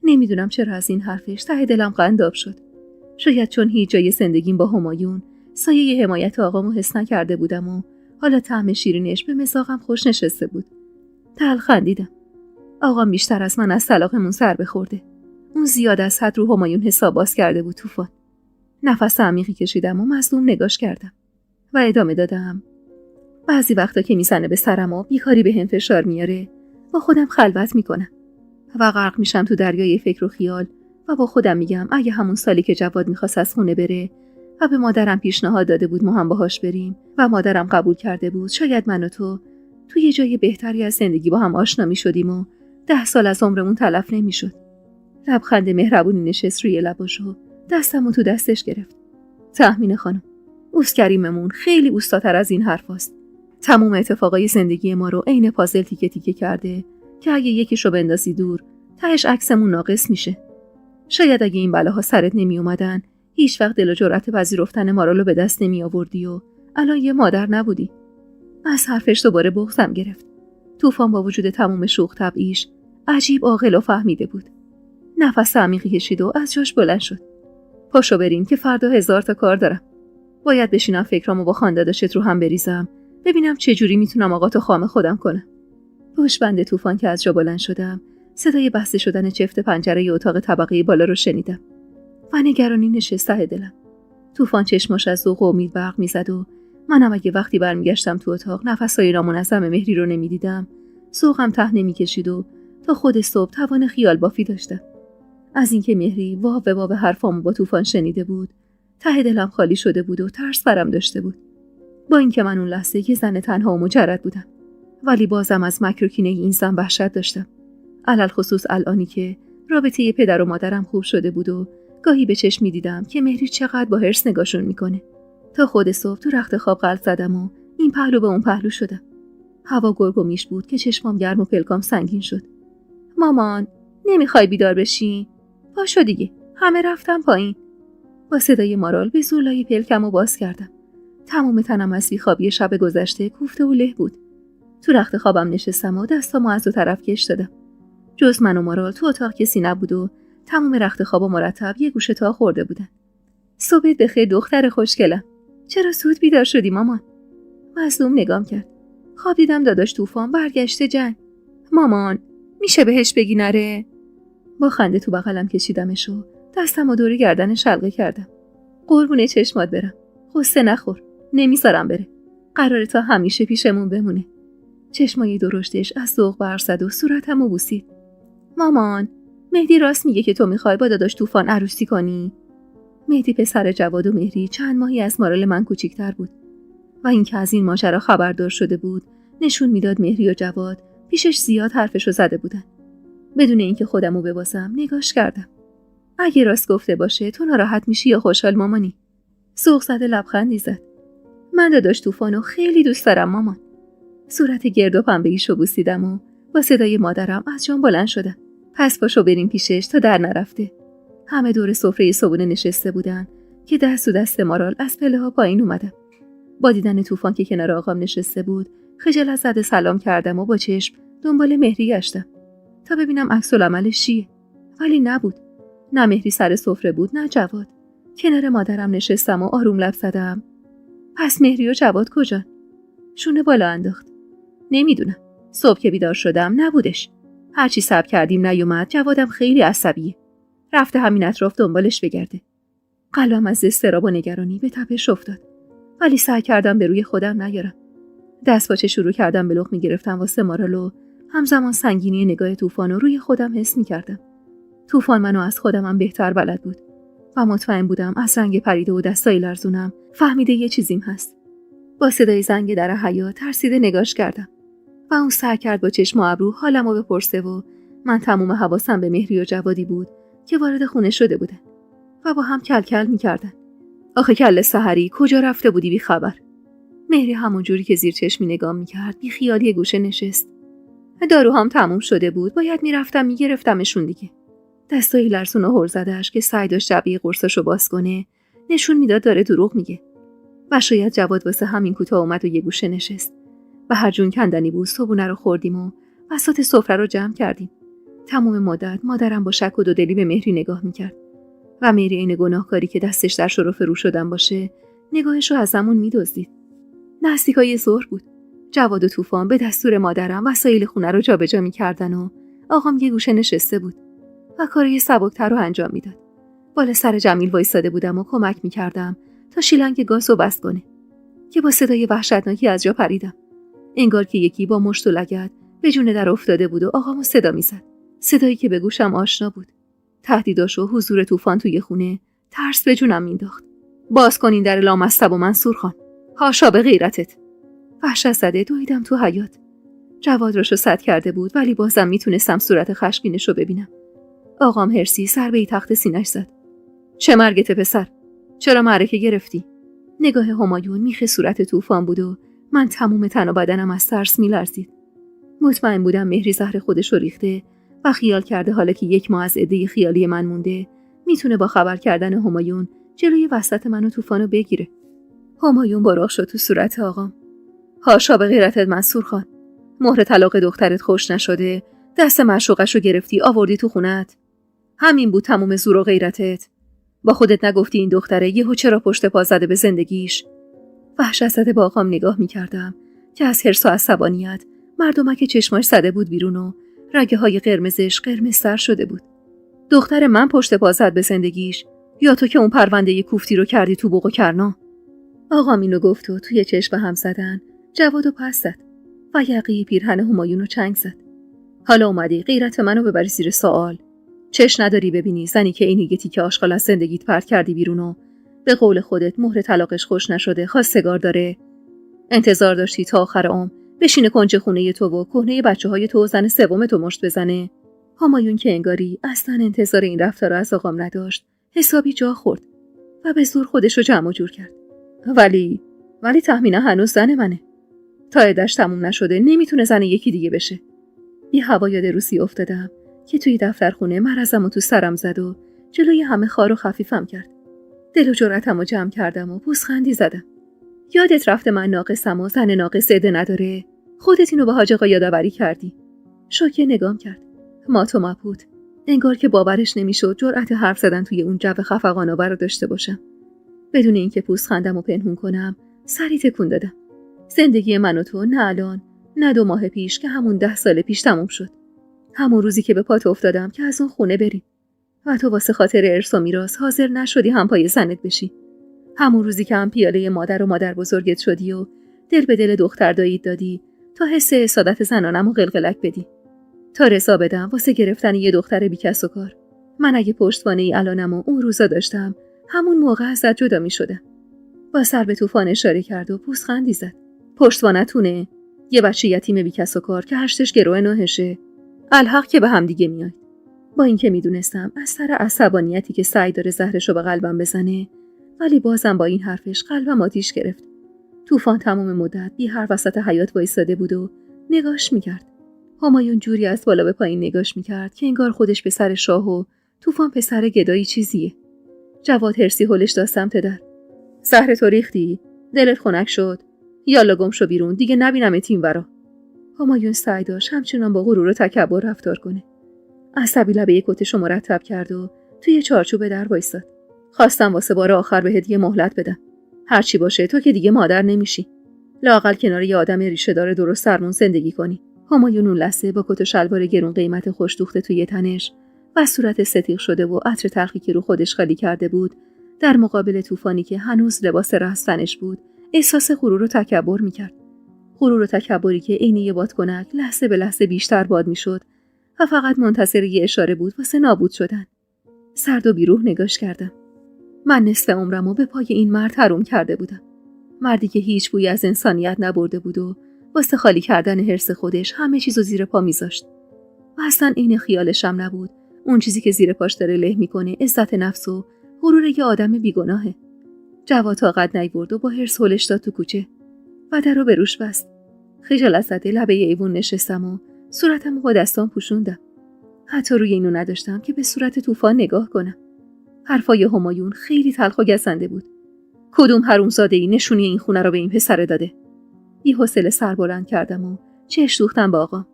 Speaker 1: نمیدونم چرا از این حرفش ته دلم قنداب شد. شاید چون هیچ جای زندگیم با همایون سایه حمایت آقامو حس نکرده بودم و حالا طعم شیرینش به مزاقم خوش نشسته بود. تلخ خندیدم. آقام بیشتر از من از طلاقمون سر بخورده. اون زیاد از حد رو همایون حساب باز کرده بود طوفان. نفس عمیقی کشیدم و مظلوم نگاش کردم و ادامه دادم. بعضی وقتا که میزنه به سرم و بیکاری به هم فشار میاره، با خودم خلوت میکنم و غرق میشم تو دریای فکر و خیال و با خودم میگم اگه همون سالی که جواد میخواست از خونه بره و به مادرم پیشنهاد داده بود ما هم باهاش بریم و مادرم قبول کرده بود، شاید من و تو توی یه جای بهتری از زندگی با هم آشنا میشدیم و 10 سال از عمرمون تلف نمیشد. لبخند مهربونی نشست روی لباش و دستمو تو دستش گرفت. تهمین خانم، اوست کریممون خیلی اوستاتر از این حرفاست. تموم اتفاقای زندگی ما رو عین پازل تیکه تیکه کرده که اگه یکیشو بندازی دور تهش عکسمون ناقص میشه. شاید اگه این بلاها سرت نمی اومدن هیچ وقت دل و جرأت پذیرفتن مارالو به دست نمی آوردی و الان یه مادر نبودی. از حرفش دوباره بغضم گرفت. طوفان با وجود تموم شوخ طبعیش عجیب عاقل و فهمیده بود. نفس عمیقی کشید و از جاش بلند شد. پاشو بریم که فردا 1000 تا کار دارم. باید بشینم فکرامو با خانداداشت رو هم بریزم، ببینم چه جوری میتونم آقاتو خام خودم کنم. پشت بند طوفان که از جا بلند شدم، صدای بسته شدن چفت پنجره اتاق طبقه بالا رو شنیدم و نگرانی نشست ته دلم. طوفان چشماش از ذوق و امید برق میزد و منم اگه وقتی برمیگشتم تو اتاق نفسای نامنظم مهری رو نمیدیدم، ذوقم ته نمیکشید و تا خود صبح توان خیال بافی داشتم. از اینکه مهری واو حرفامو با طوفان شنیده بود، ته دلم خالی شده بود و ترس برم داشته بود. با اینکه من اون لحظه یه زن تنها و مجرد بودم، ولی بازم از مکر و کینه این زن وحشت داشتم. علل خصوص الانی که رابطه پدر و مادرم خوب شده بود و گاهی به چشم می‌دیدم که مهری چقدر با حرص نگاشون میکنه. تا خود صبح تو رخت خواب غلط زدم و این پهلو به اون پهلو شدم. هوا گرگ و میش بود که چشمام گرم و پلکام سنگین شد. مامان، نمیخوای بیدار بشی؟ پاشو دیگه، همه رفتن پایین. با صدای مارال به زور لای پلکمو باز کردم. تمام تنم از بیخوابی شب گذشته کوفته و له بود. تو رخت خوابم نشستم و دستامو از دو طرف کش دادم. جز من و مارال تو اتاق کسی نبود و تمام رخت خوابا مرتب یه گوشه تا خورده بودن. صبحت بخیر دختر خوشگلم. چرا زود بیدار شدی مامان؟ مظلوم نگام کرد. خواب دیدم داداش طوفان برگشته جنگ. مامان، میشه بهش بگی نره؟ با خنده تو بغلم کشیدمش و دستمو دور گردنش حلقه کردم. قربونه چشمات برم. غصه نخور. نمیذارم بره. قراره تا همیشه پیشمون بمونه. چشمای درشتش از ذوق برق زد و صورتمو بوسید. مامان، مهدی راست میگه که تو میخوای با داداش طوفان عروسی کنی؟ مهدی پسر جواد و مهری چند ماهی از مارال من کوچیک‌تر بود و اینکه از این ماجرا خبردار شده بود نشون میداد مهری و جواد پیشش زیاد حرفشو زده بودن. بدون اینکه خودمو ببازم نگاش کردم. اگه راست گفته باشه تو ناراحت میشی یا خوشحال مامانی؟ سوق زده لبخندی زد. من داداش طوفانو خیلی دوست دارم مامان. صورت گرد و پنبه‌ایشو بوسیدم و با صدای مادرم از جام بلند شدم. پس پاشو بریم پیشش تا در نرفته. همه دور سفره صبحونه نشسته بودن که دست و دست مارال از پله‌ها پایین اومدم. با دیدن طوفان که کنار آقام نشسته بود خجالت زده سلام کردم و با چشم دنبال مهری گشتم تا ببینم عکس العملش چیه، ولی نبود. نه مهری سر سفره بود نه جواد. کنار مادرم نشستم و آروم لب زدم. پس مهری و جواد کجان؟ شونه بالا انداخت. نمیدونم. صبح که بیدار شدم نبودش. هرچی صبر کردیم نیومد. جوادم خیلی عصبیه. رفته همین اطراف دنبالش بگرده. قلبم از اضطراب و نگرانی به تپش افتاد. ولی سعی کردم به روی خودم نیارم. دست پاچه شروع کردم به لقمه گرفتم واسه مارال و همزمان سنگینی نگاه طوفان رو روی خودم حس می‌کردم. طوفان منو از خودمم بهتر بلد بود و مطمئن بودم از رنگ پریده و دستای لرزونم فهمیده یه چیزیم هست. با صدای زنگ در حیاط ترسیده نگاش کردم و اون سعی کرد با چشم و ابرو حالمو بپرسه و من تمام حواسم به مهری و جوادی بود که وارد خونه شده بودن و با هم کلکل می‌کردن. آخه کله سحری کجا رفته بودی بی خبر؟ مهری همون جوری که زیر چشمی نگام می‌کرد بی خیالی گوشه نشست. داروهام تموم شده بود، باید میرفتم میگرفتمشون دیگه. دستای لرزون و هل زده‌اش که سعی داشت جعبه قرصاشو باز کنه نشون میداد داره دروغ میگه. و شاید جواد واسه همین کوتاه اومد و یه گوشه نشست. و هر جون کندنی بود صبحونه رو خوردیم و بساط سفره رو جمع کردیم. تمام مدت مادرم با شک و دودلی به مهری نگاه میکرد و مهری این گناهکاری که دستش در شرف فرو شدن باشه نگاهش رو ازمون میدزدید. نزدیکای ظهر بود. جواد و طوفان به دستور مادرم وسایل خونه رو جابجا میکردن و آقام یه گوشه نشسته بود و کاری سبک‌تر رو انجام میداد. بالا سر جمیل وایساده بودم و کمک میکردم تا شیلنگ گاز رو بس کنه که با صدای وحشتناکی از جا پریدم. انگار که یکی با مشت و لگد به جون در افتاده بود و آقامو صدا میزد. صدایی که به گوشم آشنا بود. تهدیداش و حضور طوفان توی خونه ترس به جونم مینداخت. باز کن این در لامصب و منصور خان. حاشا به غیرتت. وحشت زده دویدم تو حیاط. جواد راشو سد کرده بود ولی بازم میتونستم صورت خشمگینش رو ببینم. آقام هرسی سر به تخت سینه‌اش زد. چه مرگته پسر؟ چرا معرکه گرفتی؟ نگاه همایون میخ صورت طوفان بود و من تموم تن و بدنم از ترس میلرزید. مطمئن بودم مهری زهر خودش رو ریخته و خیال کرده حالا که 1 ماه از عده خیالی من مونده میتونه با خبر کردن همایون جلوی وسط منو طوفانو بگیره. همایون براق شد تو صورت آقام. حاشا به غیرتت منصور خان. مهر طلاق دخترت خوش نشده، دست معشوقش رو گرفتی آوردی تو خونت. همین بود تموم زور و غیرتت. با خودت نگفتی این دختره یهو چرا پشت پا زده به زندگیش؟ وحشت زده با آقام نگاه میکردم که از حرص و عصبانیت مردمک چشماش زده بود بیرون و رگه های قرمزش قرمزتر شده بود. دختر من پشت پا زد به زندگیش. یا تو که اون پرونده کوفتی رو کردی تو بوق و کرنا؟ آقام اینو گفت و توی چشم هم زدن جوادو پس زد و یقه پیرهن همایون رو چنگ زد. حالا اومدی غیرت منو ببری زیر سوال؟ چش نداری ببینی زنی که این یه تیکه آشغال از زندگیت پرت کردی بیرون و به قول خودت مهر طلاقش خوش نشده خواستگار داره؟ انتظار داشتی تا آخر عمر بشینه کنج خونه تو و کهنه بچه‌های تو و زن سوم تو مشت بزنه؟ همایون که انگاری اصلا انتظار این رفتار از آقام نداشت حسابی جا خورد و به زور خودش رو جمع جور کرد. ولی تهمینا هنوز زن منه. تا عده‌اش تموم نشده نمیتونه زن یکی دیگه بشه. یه هوا یاد روسی افتادم که توی دفترخونه مرزمو تو سرم زد و جلوی همه خار و خفیفم کرد. دل و جرأتمو جمع کردم و پوزخندی زدم. یادت رفته من ناقصم و زن ناقص عده نداره؟ خودت اینو به حاج آقا یادآوری کردی. شوکه نگام کرد. مات و مبهوت. انگار که باورش نمیشد جرأت حرف زدن توی اون جو خفقان‌آور رو داشته باشم. بدون اینکه پوزخندمو پنهون کنم سری تکون دادم. زندگی من و تو نه الان نه 2 ماه پیش که همون 10 سال پیش تموم شد. همون روزی که به پات افتادم که از اون خونه بریم و تو واسه خاطر ارث و میراث حاضر نشدی هم پای زنت بشی. همون روزی که هم پیاله مادر و مادر بزرگت شدی و دل به دل دختر داییت دادی تا حس حسادت زنانمو قلقلک بدی. تا رضا بدم واسه گرفتن یه دختر بیکس و کار. من اگه پشتوانه ای الانمو اون روزا داشتم همون موقع ازت جدا می‌شدم. با سر به طوفان اشاره کرد و پوزخندی زد. پشتوانتونه؟ یه بچه یتیم بیکس و کار که هشتش گروه نوهشه. الحق که به هم دیگه میاد. با اینکه میدونستم از سر عصبانیتی که سعی داره زهرشو به قلبم بزنه، ولی بازم با این حرفش قلبم آتیش گرفت. طوفان تمام مدت بی حرف وسط حیاط وایساده بود و نگاش میکرد. همایون جوری از بالا به پایین نگاش میکرد که انگار خودش پسر شاه و طوفان پسر گدایی چیزیه. جواد هرسی هلش داد سمت در. زهر تو ریختی؟ دلت خنک شد؟ یالا گم شو بیرون دیگه نبینمت اینورا. همایون سعی داشت همچنان با غرور و تکبر رفتار کنه. عصبی لبه کتشو مرتب کرد و توی چارچوب در وایساد. خواستم واسه بار آخر بهت یه مهلت بدم. هرچی باشه تو که دیگه مادر نمیشی. لااقل کنار یه آدم ریشه دار درست سرمون زندگی کنی. همایون اون لحظه با کت و شلوار گرون قیمت خوش دوخته توی تنش و صورت ستیغ شده و عطر تلخی که رو خودش خالی کرده بود در مقابل طوفانی که هنوز لباس رهستنش بود احساس غرور و تکبر میکرد. غرور و تکبری که عین یه بادکنک لحظه به لحظه بیشتر باد میشد و فقط منتظر یه اشاره بود واسه نابود شدن. سرد و بیروح نگاش کردم. من نصف عمرمو به پای این مرد حروم کرده بودم. مردی که هیچ بویی از انسانیت نبرده بود و واسه خالی کردن حرص خودش همه چیزو زیر پا میذاشت. و اصلا این خیالشم نبود. اون چیزی که زیر پاش داره له میکنه عزت نفس و غرور یه آدم بیگناهه. جواد طاقت نیورد و با حرص هلش داد تو کوچه و درو به روش بست. خجالت زده لبه ایوون نشستم و صورتمو با دستام پوشوندم. حتی روی اینو نداشتم که به صورت طوفان نگاه کنم. حرفای همایون خیلی تلخ و گزنده بود. کدوم حرومزاده‌ای نشونی این خونه رو به این پسر داده؟ بی حوصله سر بلند کردم و چش دوختم با آقا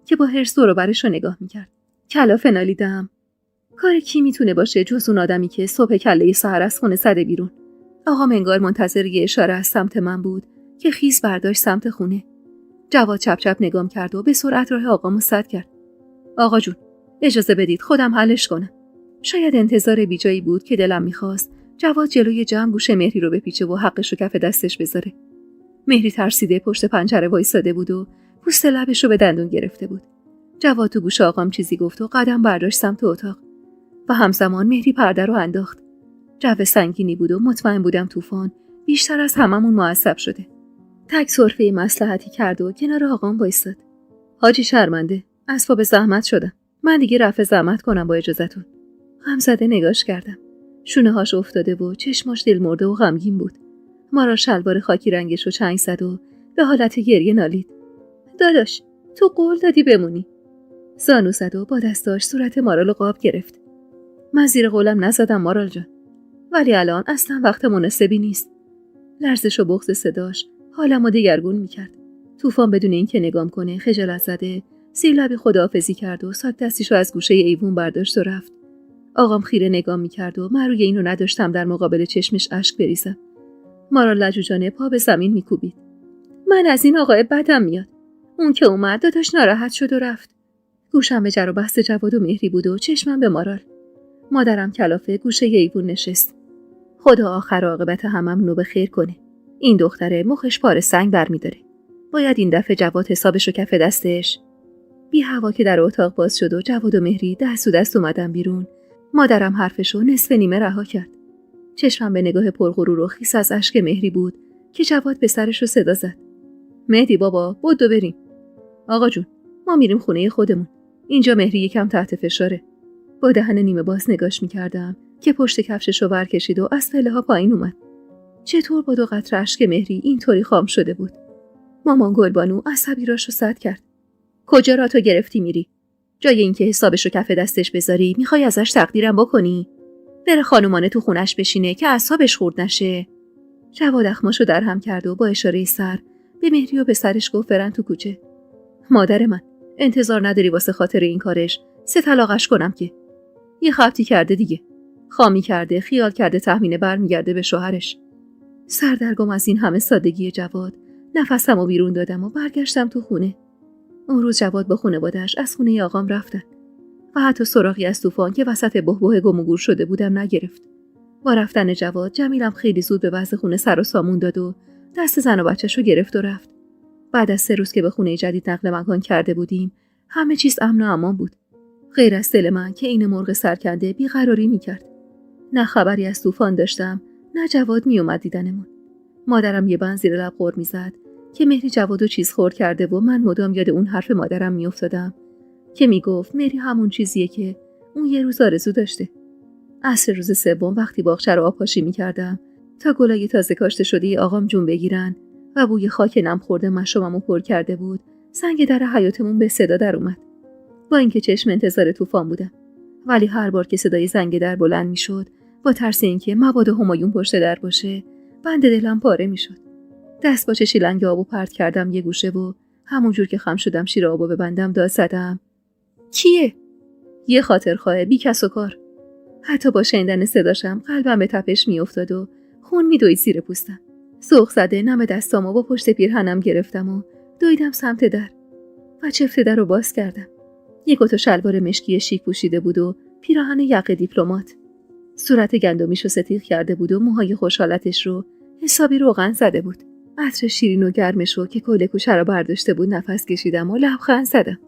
Speaker 1: که با حرص دور و برش رو نگاه میکرد. کلافه نالیدم. کار کی میتونه باشه جز اون آدمی که صبح کله سحر از خونه زده بیرون؟ آقا انگار منتظر یه اشاره از سمت من بود که خیز برداشت سمت خونه. جواد چپ چپ نگام کرد و به سرعت راه آقامو سد کرد. آقا جون اجازه بدید خودم حلش کنم. شاید انتظار بیجایی بود که دلم میخواست جواد جلوی جمع گوشه مهری رو بپیچه و حقش رو کف دستش بذاره. مهری ترسیده پشت پنجره وایساده بود و پوست لبش رو به دندون گرفته بود. جواد تو گوش آقام چیزی گفت و قدم برداشت سمت اتاق و همزمان مهری پرده رو انداخت. جو سنگینی بود و مطمئن بودم طوفان بیشتر از هممون معصب شده. تک سرفه مصلحتی کرد و کنار آقام وایساد. حاجی شرمنده، اسباب زحمت شدم. من دیگه رفع زحمت کنم با اجازهتون. غمزده نگاش کردم. شونه‌هاش افتاده و چشماش دلمرده و غمگین بود. مارا شلوار خاکی رنگش رو چنگ زد و به حالت گریه نالید. داداش تو قول دادی بمونی. زانو زد و با دستاش صورت مارالو قاب گرفت. من زیر قولم نزدم مارال جان. ولی الان اصلا وقت مناسبی نیست. لرزش و بغض صداش حالمو دگرگون میکرد. طوفان بدون اینکه نگام کنه خجالت زده زیر لب خداحافظی کرد و ساک دستیشو از گوشه ایوون برداشت و رفت. آقام خیره نگام میکرد و من روی اینو نداشتم در مقابل چشمش اشک بریزم. مارال لجوجانه پا به زمین میکوبید. من از این آقای بدم میاد. اون که اومد داداش ناراحت شد و رفت. گوشم به جر و بحث جواد و مهری بود و چشمم به مارال. مادرم کلافه گوشه ایوون نشست. خدا آخر عاقبت هممونو به خیر کنه. این دختره مخش پاره سنگ برمی‌داره. باید این دفعه جواد حسابشو کف دستش. بی هوا که در اتاق باز شد و جواد و مهری دست و دست اومدن بیرون، مادرم حرفشو نصف نیمه رها کرد. چشمم به نگاه پرغرور و خیس از اشک مهری بود که جواد به سرش رو صدا زد. مهدی بابا بدو بریم. آقا جون ما میریم خونه خودمون. اینجا مهری یکم تحت فشاره. با دهن نیمه باز نگاش میکردم که پشت کفشش رو برکشید و از پله ها پایین اومد. چطور با 2 قطره اشک مهری اینطوری خام شده بود؟ مامان گلبانو عصبی راشو سد کرد. کجا را تو گرفتی میری؟ جای اینکه حسابشو کف دستش بذاری میخوای ازش تقدیرم بکنی؟ بره خانومانه تو خونش بشینه که اعصابش خورد نشه. جواد اخماشو در هم کرد و با اشاره سر به مهری و به سرش گفت برن تو کوچه. مادر من انتظار نداری واسه خاطر این کارش 3 طلاقش کنم که؟ یه خبطی کرده دیگه. خامی کرده، خیال کرده تهمینه برمیگرده به شوهرش. سردرگم از این همه سادگی جواد نفسمو بیرون دادم و برگشتم تو خونه. اون روز جواد با خانواده‌اش از خونه آقام رفتن و حتی سراغی از طوفان که وسط بحبوح گم و گور شده بودم نگرفت. با رفتن جواد جمیلم خیلی زود به وضع خونه سر و سامون داد و دست زن و بچه‌شو گرفت و رفت. بعد از 3 روز که به خونه جدید نقل مکان کرده بودیم همه چیز امن و امان بود، غیر از دل من که این مرغ سرکنده بیقراری میکرد. نه خبری از طوفان داشتم نه جواد میومد دیدنمون. مادرم یه بند زیر لب غر میزد که مهری جوادو چیز خورد کرده و من مدام یاد اون حرف مادرم میافتادم که میگفت مهری همون چیزیه که اون یه روز آرزو داشته. عصر روز سوم وقتی باغچه رو آبپاشی میکردم تا گلای تازه کاشته شده آقام جون بگیرن و بوی خاک نم خورده مشاممو پر کرده بود، زنگ در حیاطمون به صدا در اومد. با اینکه چشم انتظار طوفان بودم، ولی هر بار که صدای زنگ در بلند میشد با ترس اینکه مبادا همایون پشت در باشه بند دلم پاره میشد. دست با شیلنگ آبو پرت کردم یه گوشه و همونجور که خم شدم شیر آبو ببندم داد زدم. کیه؟ یه خاطرخواه بی کس و کار. حتی با شنیدن صداشم قلبم به تپش میافتاد و خون میدوید زیر پوستم. سوق زده نم دستامو با پشت پیرهنم گرفتم و دویدم سمت در و چفت در رو باز کردم. یه کت و شلوار مشکی شیک پوشیده بود و پیراهن یقه دیپلمات. صورت گندمیشو ستیغ کرده بود و موهای خوشحالتش رو حسابی روغن زده بود. عطر شیرین و گرمشو که کل کوچه رو برداشته بود نفس کشیدم و لبخند زدم.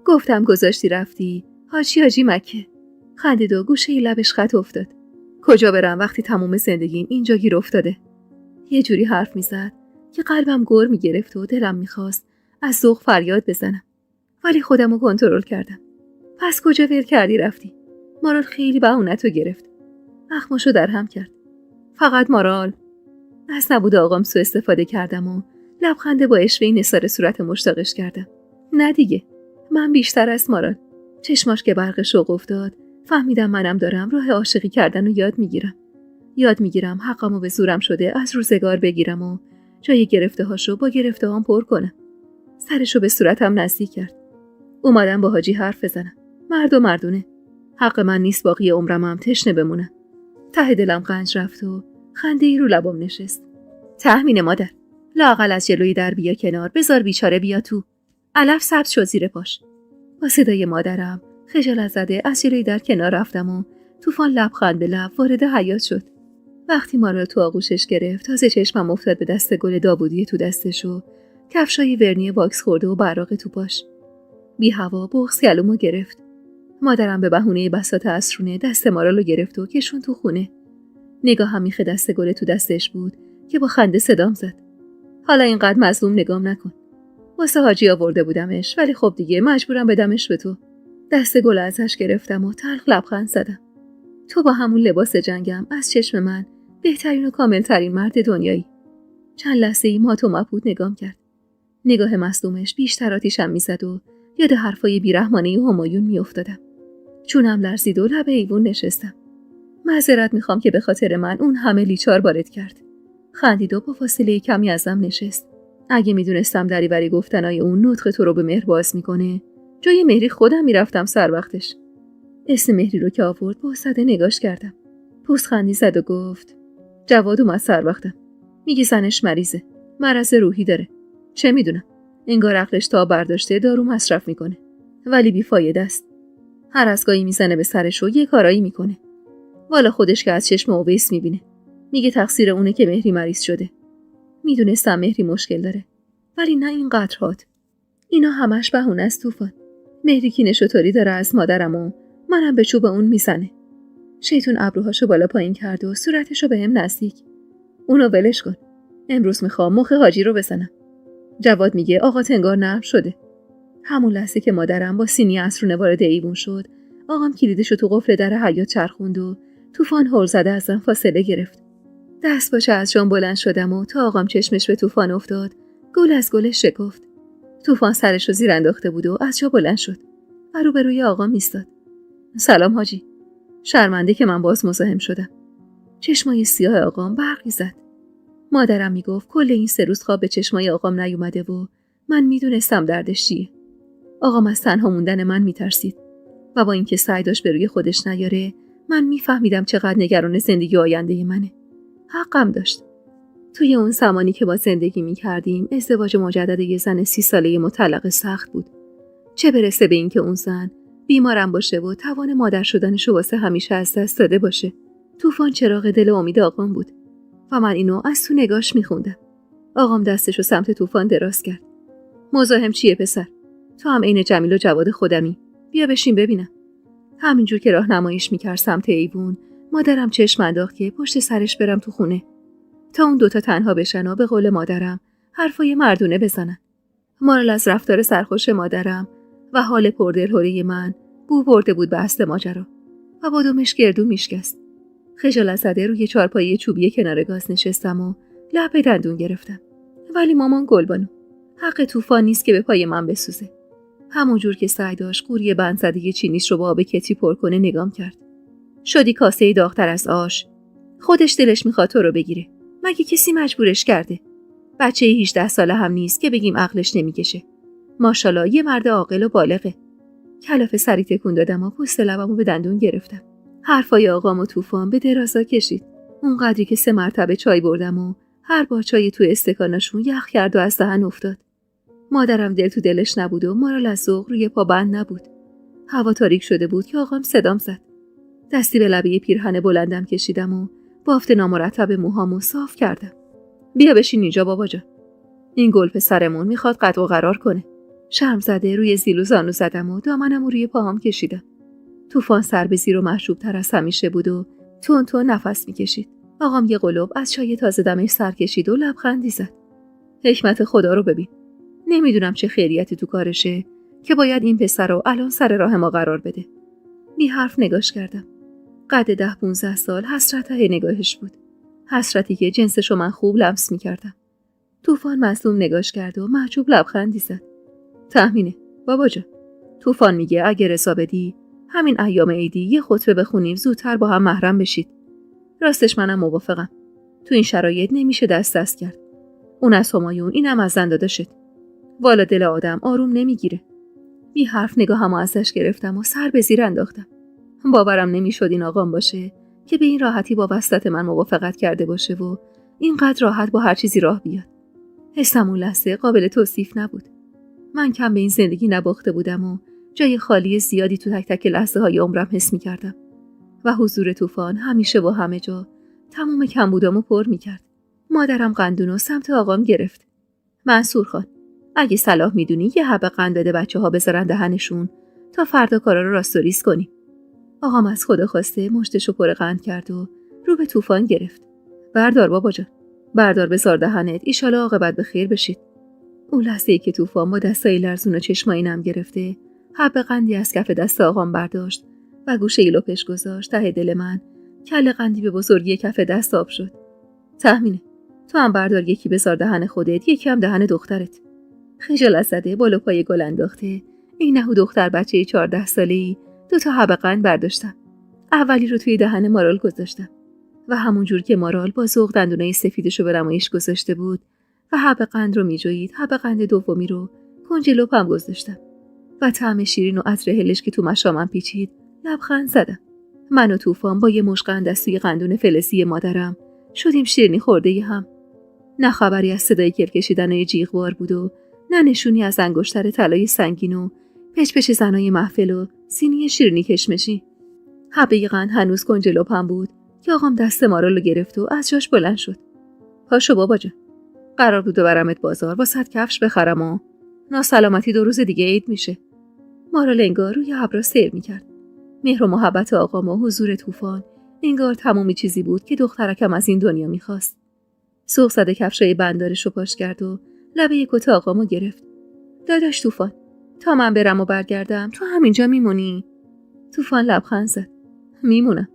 Speaker 1: گفتم گذاشتی رفتی حاجی مکه. خندید و گوشه لبش خط افتاد. کجا برم وقتی تموم زندگیم اینجا گیر افتاده؟ یه جوری حرف میزد که قلبم گر میگرفت و دلم میخواست از ذوق فریاد بزنم، ولی خودمو کنترل کردم. پس کجا ول کردی رفتی؟ مارال خیلی بهونتو گرفت. اخماشو در هم کرد. فقط مارال. از نبود آقام سوء استفاده کردم و لبخنده با اشوهی نثار صورت مشتاقش کردم. نه دیگه، من بیشتر از مارال. چشماش که برق شوق افتاد فهمیدم منم دارم راه عاشقی کردن و یاد میگیرم حقمو به زورم شده از روزگار بگیرم و جای گرفته هاشو با گرفته هام پر کنم. سرشو به صورتم نزدیک کرد. اومدم با حاجی حرف بزنم. مرد و مردونه. حق من نیست باقی عمرم تشنه بمونم. ته دلم قنج رفت و خنده‌ای رو لبم نشست. تهمین مادر، لااقل از جلوی در بیا کنار، بذار بیچاره بیا تو. علف سبز شد زیر پاش. با صدای مادرم خجالت زده از جلوی در کنار رفتم و طوفان لبخند به لب وارد حیاط شد. وقتی مارال تو آغوشش گرفت تازه چشمم افتاد به دست گل داوودی تو دستش و کفشای ورنی واکس خورده و براق تو پاش. بی هوا بغض گلومو گرفت. مادرم به بهونه بساط عصرونه دست مارالو گرفت و کشون تو خونه. نگاهم میخه دست گل تو دستش بود که با خنده صدام زد. حالا اینقدر مظلوم نگام نکن. واسه حاجی آورده بودمش، ولی خب دیگه مجبورم بدمش به تو. دست گل ازش گرفتم و تلخ لبخند زدم. تو با همون لباس جنگم از چشم من بهترین و کاملترین مرد دنیایی. چند لحظه‌ای مات و مبهوت نگام کرد. نگاه مصدومش بیشتر آتیشم میزد و یاد حرفای بیرحمانه همایون میافتادم. چونم لرزید و لب ایوون نشستم. معذرت میخوام که به خاطر من اون همه لیچار وارد کرد. خندید و با فاصله کمی ازم نشست. اگه میدونستم دریوری گفتنای اون نطق تو رو به مهر باز میکنه، جای مهری خودم میرفتم سر وقتش. اسم مهری رو که آورد با صده نگاش کردم. پوزخندی زد و گفت جواد اومد سر وقتم. میگه زنش مریضه. مرض روحی داره. چه میدونم. انگار عقلش تا برداشته دارو مصرف میکنه. ولی بیفایده است. هر از گاهی میزنه به سرش و یه کارایی میکنه. والا خودش که از چشم اویس میبینه. میگه تقصیر اونه که مهری مریض شده. میدونستم مهری مشکل داره. ولی نه این قدرهات. اینا همش بهونه است طوفان. مهری کینش و طوری داره از مادرم و منم به چوب اون میزنه. شیطون ابروهاشو بالا پایین کرد و صورتشو بهم نزدیک. اونو ولش کن. امروز میخوام مخ حاجی رو بزنم. جواد میگه آقا انگار نرم شده. همون لحظه که مادرم با سینی عصرونه وارد ایوون شد، آقام کلیدشو تو قفل در حیاط چرخوند و طوفان هول زده ازم فاصله گرفت. دست باشه از جان بلند شدم و تا آقام چشمش به طوفان افتاد، گل از گلش شکفت. طوفان سرشو زیر انداخته بود و از جا بلند شد و روبروی آقام ایستاد. سلام حاجی. شرمنده که من باز مزاحم شدم. چشمای سیاه آقام برقی زد. مادرم میگفت کل این 3 روز خواب به چشمای آقام نیومده و من میدونستم دردش چیه. آقام از تنها موندن من میترسید و با اینکه سعی داشت به روی خودش نیاره، من میفهمیدم چقدر نگران زندگی آینده منه. حقم داشت. توی اون زمانی که با زندگی میکردیم، ازدواج مجدد یه زن 30 ساله مطلقه سخت بود. چه برسه به اینکه اون زن بیمارم باشه و توان مادر شدنشو واسه همیشه از دست داده باشه. طوفان چراغ دل امید آقام بود و من اینو از تو نگاش میخوندم. آقام دستشو سمت طوفان دراز کرد. مزاحم چیه پسر؟ تو هم عین جمیل و جواد خودمی. بیا بشین ببینم. همینجور که راهنماییش میکرد سمت ایوون، مادرم چشم انداخت که پشت سرش برم تو خونه تا اون دوتا تنها بشن و به قول مادرم حرفای مردونه بزنن. مارال از رفتار سرخوش مادرم و حال پردلهوری من بو برده بود به اصل ماجرا و با دومش گردو میشکست. خجالت زده روی چارپایی چوبی کنار گاز نشستم و لب به دندون گرفتم. ولی مامان گلبانو، حق طوفان نیست که به پای من بسوزه. همونجور که سعی داشت قوری بند زده چینیش رو با آب کتری پر کنه نگام کرد. شدی کاسه داغ‌تر از آش. خودش دلش میخواد تو رو بگیره. مگه کسی مجبورش کرده؟ بچه 18 ساله هم نیست که بگیم عقلش نمیکشه. ماشاءالله یه مرد عاقل و بالغه. کلافه سری تکون دادم و پوست لبمو به دندون گرفتم. حرفای آقام و طوفان به درازا کشید. اونقدری که 3 مرتبه چای بردم و هر بار چای تو استکانشون یخ کرد و از دهن افتاد. مادرم دل تو دلش نبود و مارال از ذوق روی پا بند نبود. هوا تاریک شده بود که آقام صدام زد. دستی به لبه پیرهن بلندم کشیدم و بافت نامرتب موهامو صاف کردم. بیا بشین اینجا بابا جان. این گل پسرمون میخواد قد و قرار کنه. شرم زده روی زیل و زانو زدم و دامنمو روی پاهام کشیدم. طوفان سر به زیر و محجوب تر از همیشه بود و تون تون نفس میکشید. آقام یه قلوب از چای تازه دمش سر کشید و لبخندی زد. حکمت خدا رو ببین. نمیدونم چه خیریتی تو کارشه که باید این پسر رو الان سر راه ما قرار بده. بی حرف نگاش کردم. قد 10-15 سال حسرت ته نگاهش بود. حسرتی که جنسشو من خوب لمس میکردم. طوفان مظلوم نگاش کرد و محجوب لبخندی زد. تهمینه بابا جان. طوفان میگه اگه رضا بدی همین ایام عیدی یه خطبه بخونیم زودتر با هم محرم بشید. راستش منم موافقم. تو این شرایط نمیشه دست کرد. اون از همایون اینم از زن داداشت. والا دل آدم آروم نمیگیره. بی حرف نگاهمو ازش گرفتم و سر به زیر انداختم. باورم نمیشد این آقام باشه که به این راحتی با وصلت من موافقت کرده باشه و اینقدر راحت با هر چیزی راه بیاد. حسم اون لحظه قابل توصیف نبود. من کم به این زندگی نباخته بودم و جای خالی زیادی تو تک تک لحظه های عمرم حس میکردم و حضور طوفان همیشه و همه جا تمام کمبودامو پر میکرد. مادرم قندونو سمت آقام گرفت. منصور خان، اگه صلاح میدونی یه حبه قند بده بچه‌ها بذارن دهنشون تا فردا کارا رو راست و ریز کنیم. آقام از خدا خواسته مشتشو پر قند کرد و رو به طوفان گرفت. بردار بابا جان. بردار بذار دهنت، ایشالا عاقبت به خیر بشید. اون لحظه‌ای که طوفان با دستای لرزون و چشمای نم گرفته حبه قندی از کف دست آقام برداشت و گوشه لپش گذاشت، ته دل من کله قندی به بزرگی کف دست آب شد. تهمینه. تو هم بردار یکی بذار دهن خودت، یکی هم دهن دخترت. خجالت زده بالا پای گل انداخته این نهو دختر بچه 14 ساله‌ای 2 تا حبه قند برداشتم. اولی رو توی دهن مارال گذاشتم و همون جور که مارال با ذوق دندونای سفیدشو به نمایش گذاشته بود و حبه قند رو میجوید، حبه قند دومی رو کنج لپم گذاشتم و طعم شیرین و عطر هلش که تو مشامم پیچید لبخند زدم. من و طوفان با یه مشت قند از توی قندون فلزی مادرم شدیم شیرینی خورده هم. نه خبری از صدای گل کشیدنای جیغوار بود و نه نشونی از انگشتر طلای سنگین و پچ پچ زنای محفل و سینی شیرینی کشمشی. حبه قند هنوز کنج لپم بود که آقام دست مارال رو گرفت و از جاش بلند شد. پاشو بابا جان. قرار بود ببرمت بازار واسه کفش بخرم و ناسلامتی 2 روز دیگه عید میشه. مارال انگار روی ابرا سیر میکرد. مهر و محبت آقام و حضور طوفان انگار تمامی چیزی بود که دخترکم از این دنیا میخواست. سوق زده کفشای بندارش رو پاش کرد و لبه کت آقامو گرفت. داداش طوفان، تا من برم و برگردم تو همینجا میمونی؟ طوفان لبخند زد. میمونم.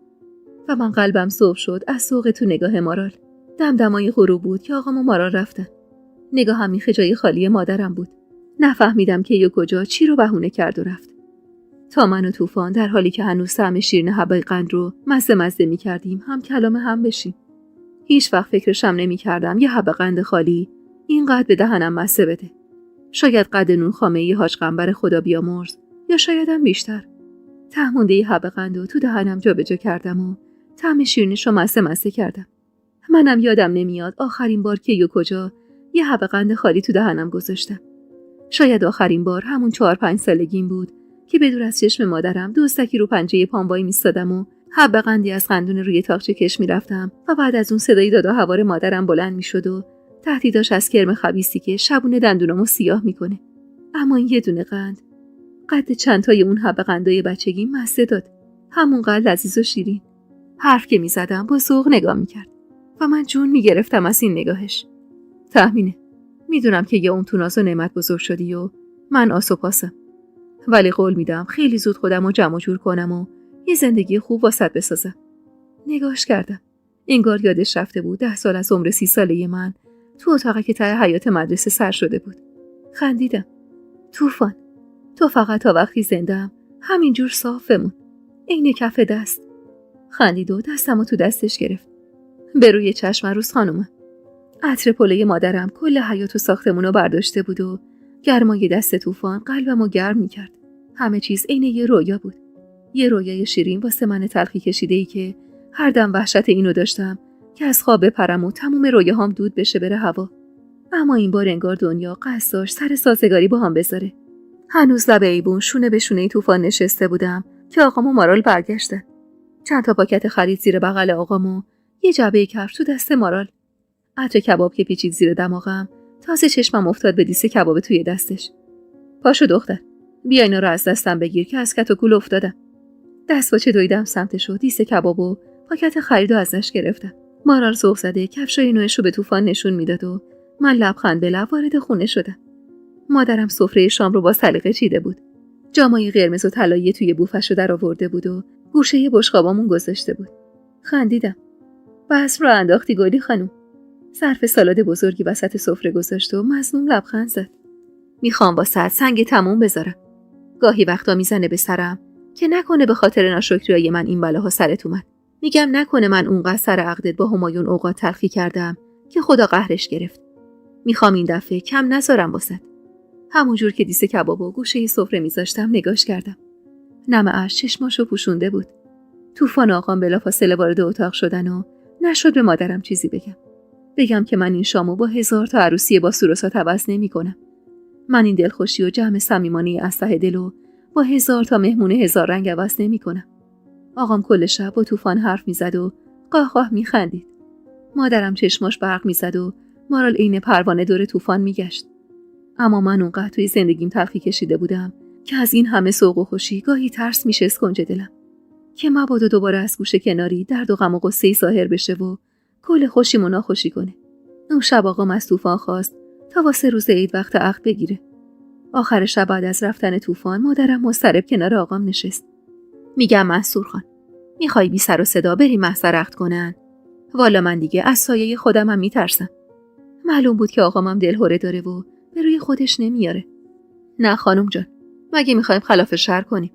Speaker 1: و من قلبم سرخ شد از سوق تو نگاه مارال. دمدمای غروب بود که آقام و مارال رفتن. نگاهم میخ جای خالی مادرم بود. نفهمیدم که کجا چی رو بهونه کرد و رفت. تا من و طوفان در حالی که هنوز طعم شیرین حبه قند رو مزه میکردیم هم کلام هم بشیم. هیچ وقت فکرشم نمیکردم یه حبه قند خالی اینقدر به دهنم مزه بده. شاید قد نون خامه ی حاج قنبر خدا بیامرز، یا شایدم بیشتر. ته مونده ی حبه قند رو تو دهنم جابجا کردم و طعم شیرینش رو مزه کردم. منم یادم نمیاد آخرین بار که کجا یه حبه قند خالی تو دهنم گذاشتم. شاید آخرین بار همون 4-5 سالگیم بود که به دور از چشم مادرم دوستکی رو پنجه پام وای میستادم و حبه قندی از قندون روی تاقچه کش میرفتم و بعد از اون صدای دادا هوار مادرم بلند میشد و تهدیداش از کرم خبیثی که شبونه دندونامو سیاه میکنه. اما این یه دونه قند قد چند تای اون حبه قندای بچگی مزه داد. همونقدر لذیذ و شیرین. حرف که میزدم با ذوق نگاه میکرد و من جون میگرفتم از این نگاهش. تهمینه. میدونم که یه اون تو ناز و نعمت بزرگ شدی و من آس و پاسم. ولی قول میدم خیلی زود خودم رو جمع جور کنم و یه زندگی خوب واسط بسازم. نگاهش کردم. انگار یادش رفته بود 10 سال از عمر 30 ساله من تو اتاقی که ته حیاط مدرسه سر شده بود. خندیدم. طوفان، تو فقط تا وقتی زنده‌ام همینجور صاف بمون. عین کف دست. خندید و دستمو تو دستش گرفت. به روی چشم روز خانومه. عطر پلوی مادرم کل حیاط و ساختمونو برداشته بود و گرمای دست طوفان قلبمو گرم میکرد. همه چیز عین یه رویا بود. یه رویای شیرین واسه من تلخی کشیده‌ای که هر دم وحشت اینو داشتم که از خواب بپرم و تموم رویاهام دود بشه بره هوا. اما این بار انگار دنیا قصد داشت سر سازگاری با هم بذاره. هنوز لب ایوون شونه به شونه طوفان نشسته بودم که آقام و مارال برگشتن. چند تا پاکت خرید زیر بغل آقام و یه جعبه کفش تو دست مارال. عطر کباب که پیچید زیر دماغم، تازه چشمم افتاد به دیس کباب توی دستش. پاشو دختر، بیا اینا رو از دستم بگیر که از کت و کول افتادم. دستپاچه دویدم سمتش و دیس کباب و پاکت خریدو ازش گرفتم. مارال ذوق زده کفشای نوعش رو به طوفان نشون میداد و من لبخند به لب وارد خونه شدم. مادرم سفره شام رو با سلیقه چیده بود. جامای قرمز و طلایی توی بوفش رو در آورده بود و گوشه بشقابامون گذاشته بود. خندیدم. بس رو انداختی گلی خانم. ظرف سالاد بزرگی وسط سفره گذاشت و مظلوم لبخند زد. میخوام واسه سنگ تموم بذارم. گاهی وقتا میزنه به سرم که نکنه به خاطر ناشکریای من این بلاها سرت اومد. میگم نکنه من اونقدر سر عقدت با همایون اوقات تلخی کردم که خدا قهرش گرفت. میخوام این دفعه کم نذارم واسط. همونجور که دیس کباب و گوشه سفره میذاشتم نگاش کردم. نم اشک چشماشو پوشونده بود. طوفان آقام بلافاصله وارد اتاق شدن و نشد به مادرم چیزی بگم که من این شامو با 1000 تا عروسی با سوروسات عوض نمی‌کنم. من این دلخوشی و جمع صمیمانه از ته دلو با 1000 تا مهمون 1000 رنگ عوض نمی‌کنم. آقام کل شب با طوفان حرف میزد و قاه میخندید. مادرم چشماش برق میزد و مارال عین پروانه دور طوفان میگشت. اما من اونقدر توی زندگیم تلخی کشیده بودم که از این همه سوق و خوشی گاهی ترس میشست کنج دلم که مبادا دوباره از گوشه کناری درد و غم و غصه ظاهر بشه و کل خوشیمو ناخوشی کنه. اون شب آقام از طوفان خواست تا واسه روز عید وقت عقد بگیره. آخر شب بعد از رفتن طوفان مادرم مضطرب کنار آقام نشست. میگم منصور خان، میخوای بی سر و صدا بریم محضر عقد کنن؟ والا من دیگه از سایه خودم هم میترسم. معلوم بود که آقامم دلهره داره و به روی خودش نمیاره. نه خانم جان، مگه میخوایم خلاف شرع کنیم؟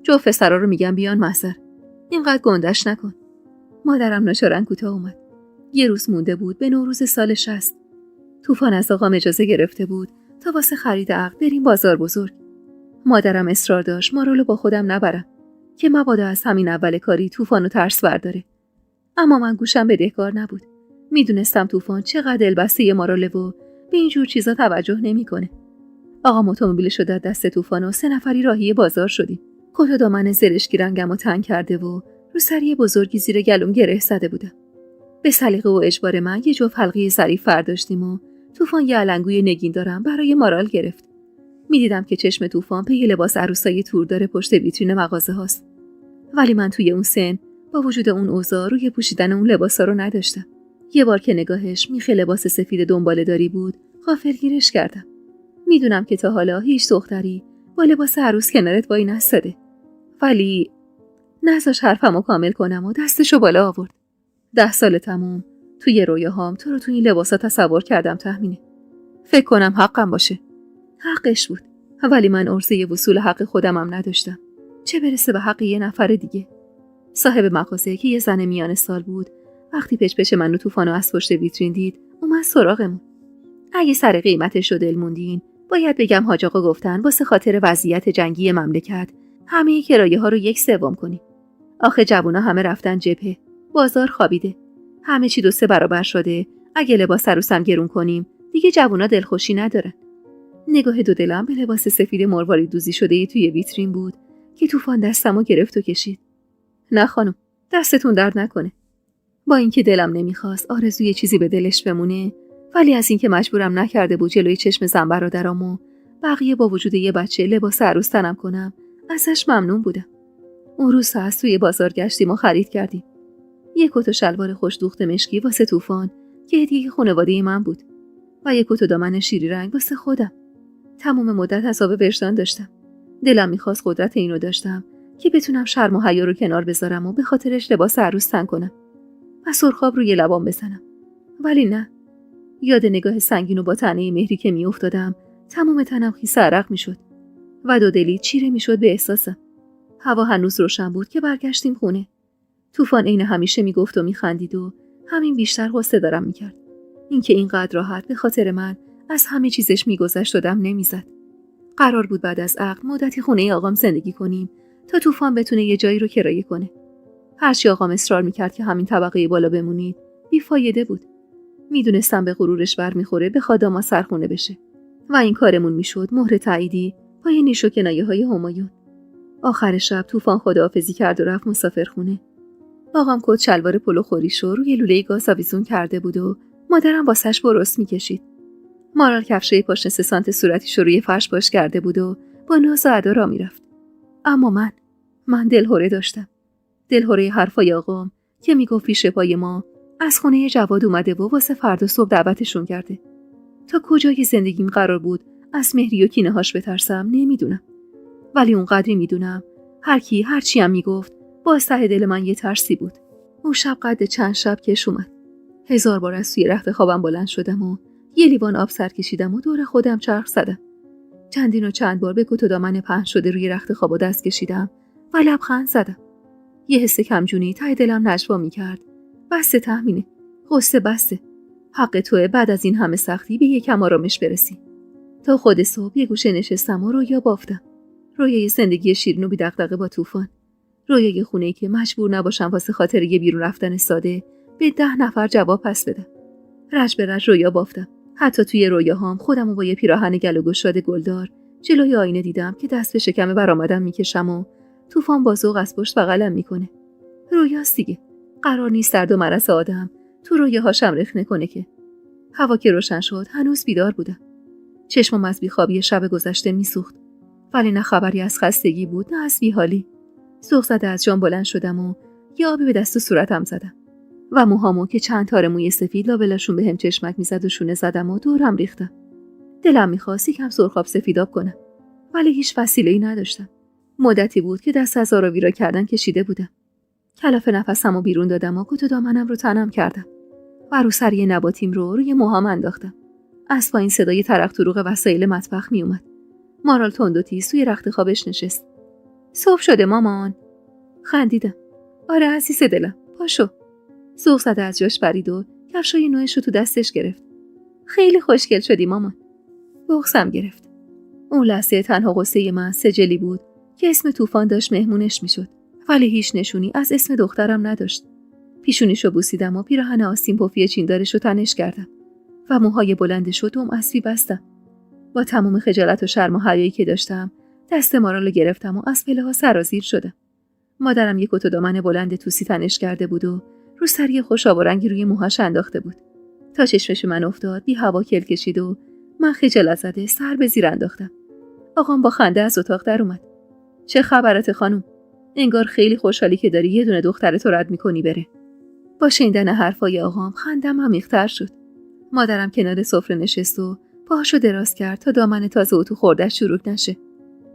Speaker 1: جفت پسرا رو میگم بیان محضر. اینقدر گندش نکن. مادرم ناچارن کوتاه اومد. یه روز مونده بود به نوروز سال 60. طوفان از آقام اجازه گرفته بود تا واسه خرید عقد بریم بازار بزرگ. مادرم اصرار داشت مارالو با خودم نبرم که مبادا از همین اول کاری طوفانو ترس برداره. اما من گوشم بدهکار نبود. میدونستم طوفان چقدر دلبسته ماراله و به اینجور چیزا توجه نمیکنه. آقام اتومبیلشو داد دست طوفان و 3 نفری راهی بازار شدیم. کت و دامن زرشکی رنگم رو تنگ کرده و روسری بزرگی زیر گلوم گره زده بودم. به سلیقه و اجبار من یه جفت حلقه ظریف برداشتیم و طوفان یه علنگوی نگین دارم برای مارال گرفت. میدیدم که چشم طوفان پی لباس عروسای توردار پشت ویترین مغازه هاست. ولی من توی اون سن با وجود اون اوضاع روی پوشیدن اون لباسا رو نداشتم. یه بار که نگاهش میخ لباس سفید دنباله‌داری بود، غافلگیرش کردم. میدونم که تا حالا هیچ دختری با لباس عروس کنارت وای نستاده. ولی نذاش حرفمو کامل کنم و دستشو بالا آورد. 10 سال تموم توی رویاهام تو رو توی این لباسا تصور کردم تهمینه. فکر کنم حقم باشه. حقش بود. ولی من عرضه وصول حق خودمم نداشتم. چه برسه به حق یه نفر دیگه. صاحب مغازه که یه زن میان سال بود، وقتی پچ منو طوفانو از پشت ویترین دید، اومد سراغمون. اگه سر قیمتش رو دل موندین، باید بگم حاج آقا گفتن واسه خاطر وضعیت جنگی مملکت همه کرایه ها رو 1/3 کنیم. آخه جوونا همه رفتن جبهه. بازار خوابیده. همه چی 2-3 برابر شده. اگه لباس عروسم گرون کنیم، دیگه جوونا دلخوشی ندارن. نگاه دو دلم به لباس سفید مروارید دوزی شده توی ویترین بود که طوفان دستمو گرفت و کشید. نه خانم، دستتون درد نکنه. با اینکه دلم نمیخواست آرزوی چیزی به دلش بمونه، ولی از اینکه مجبورم نکرده بود جلوی چشم زن برادرام و بقیه با وجود یه بچه لباس عروس تنم کنم، ازش ممنون بودم. اون روز از توی بازار گشتیم و خرید کردیم. یه کت و شلوار خوش دوخت مشکی واسه طوفان که هدیه خانواده من بود و یه کت و دامن شیری رنگ واسه خودم. تمام مدت حساب وجدان داشتم. دلم میخواست قدرت اینو داشتم که بتونم شرم و حیا رو کنار بذارم و به خاطرش لباس عروس تن کنم و سرخاب روی لبام بزنم. ولی نه. یاد نگاه سنگین و با طعنه مهری که میافتادم، تمام تنم خیس عرق میشد و دو دلی چیره میشد به احساسم. هوا هنوز روشن بود که برگشتیم خونه. طوفان عین همیشه میگفت و میخندید و همین بیشتر غصه دارم میکرد. اینکه اینقدر راحت به خاطر من از همه چیزش میگذشت و دم نمیزد. قرار بود بعد از عقد مدتی خونه آقام زندگی کنیم تا طوفان بتونه یه جایی رو کرایه کنه. هرچی آقام اصرار میکرد که همین طبقه بالا بمونید، بیفایده بود. میدونستم به غرورش برمیخوره بخواد ما سرخونه بشه و این کارمون میشد مهر تاییدی پای نیش و کنایه‌های همایون. آخر شب طوفان خداحافظی کرد و رفت مسافرخونه. آقام کت شلوار پلو خوریشو روی لوله گاز آویزون کرده بود و مادرم واسش برس میکشید. مارال کفشای پاشنه 3 سانت صورتیشو روی فرش باش کرده بود و با ناز و ادا را میرفت. اما من دلهره داشتم. دلهره حرفای آقام که میگفت پیش پای ما از خونه جواد اومده و واسه فردا صبح دعوتشون کرده. تا کجای زندگیم قرار بود از مهری و کینه هاش بترسم نمیدونم. ولی اونقدری میدونم هر کی هر چی هم میگفت با ته دل من یه ترسی بود. اون شب قد چند شب کش اومد. 1000 بار از توی رخت خوابم بلند شدم و یه لیوان آب سر کشیدم و دور خودم چرخ زدم. چندین و چند بار به کت و دامن پهن شده روی رخت خواب دست کشیدم و لبخند زدم. یه حس کمجونی ته دلم نجوا میکرد. بسته تهمینه. غصه بسته. حق توئه بعد از این همه سختی به یکم آرامش برسی. تا خود صبح یه گوشه نشستم و رویا بافتم. رویای زندگی شیرین و بی دغدغه با طوفان. رویای خونه‌ای که مجبور نباشم واسه خاطر یه بیرون رفتن ساده به 10 نفر جواب پس بدم. رج به رج رویا بافتم. حتی توی رویاهام خودمو با یه پیراهن گل و گشاد گلدار جلوی آینه دیدم که دست به شکم برآمدم میکشم و طوفان با ذوق از پشت بغلم میکنه. رویاست دیگه. قرار نیست درد و مرض آدم تو رویاهاشم رخنه کنه که. هوا که روشن شد هنوز بیدار بودم. چشمم از بیخوابی شب گذشته میسوخت. ولی نه خبری از خستگی بود نه از بیحالی. ذوق زده از جام بلند شدم و یه آبی به دست و صورتم زدم و موهامو که چند تار موی سفید لابلاشون بهم چشمک میزد و شونه زدم و دورم ریختم. دلم می‌خواست یکم سرخاب سفیداب کنم ولی هیچ وسیله‌ای نداشتم. مدتی بود که دست از آراوی را کردن کشیده بودم. کلاف نفسمو بیرون دادم و کت و دامنم رو تنم کردم و روسری نباتیم رو روی موهام انداختم. از پایین صدای ترق تروق وسایل مطبخ میومد. مارال تند و تیز توی رخت خوابش نشست. صبح شده مامان. خندیدم. آره عزیز دلم. پاشو. ذوق زده از جاش پرید و کفشای نوعش رو تو دستش گرفت. خیلی خوشگل شدی مامان. بغضم گرفت. اون لحظه تنها غصه من سجلی بود که اسم طوفان داشت مهمونش میشد ولی هیچ نشونی از اسم دخترم نداشت. پیشونیشو بوسیدم و پیراهن آستین پفی چیندارش رو تنش کردم و موهای بلندش رو دوم اسبی بستم. با تمام خجالت و شرم و حیایی که داشتم دست مارال رو گرفتم و از پله ها سرازیر شدم. مادرم یک کت و دامن بلند توسی تنش کرده بود و روسری خوشاب و رنگی روی موهاش انداخته بود. تا چشمش من افتاد بی هوا کل کشید و من خجالت زده سر به زیر انداختم. آقام با خنده از اتاق در اومد. چه خبرت خانم؟ انگار خیلی خوشحالی که داری یه دونه دخترتو رد میکنی بره. با شنیدن حرفای آقام خندم عمیق‌تر شد. مادرم کنار سفره نشست و پاهاشو دراز کرد تا دامن تازه اتو خوردش چروک نشه.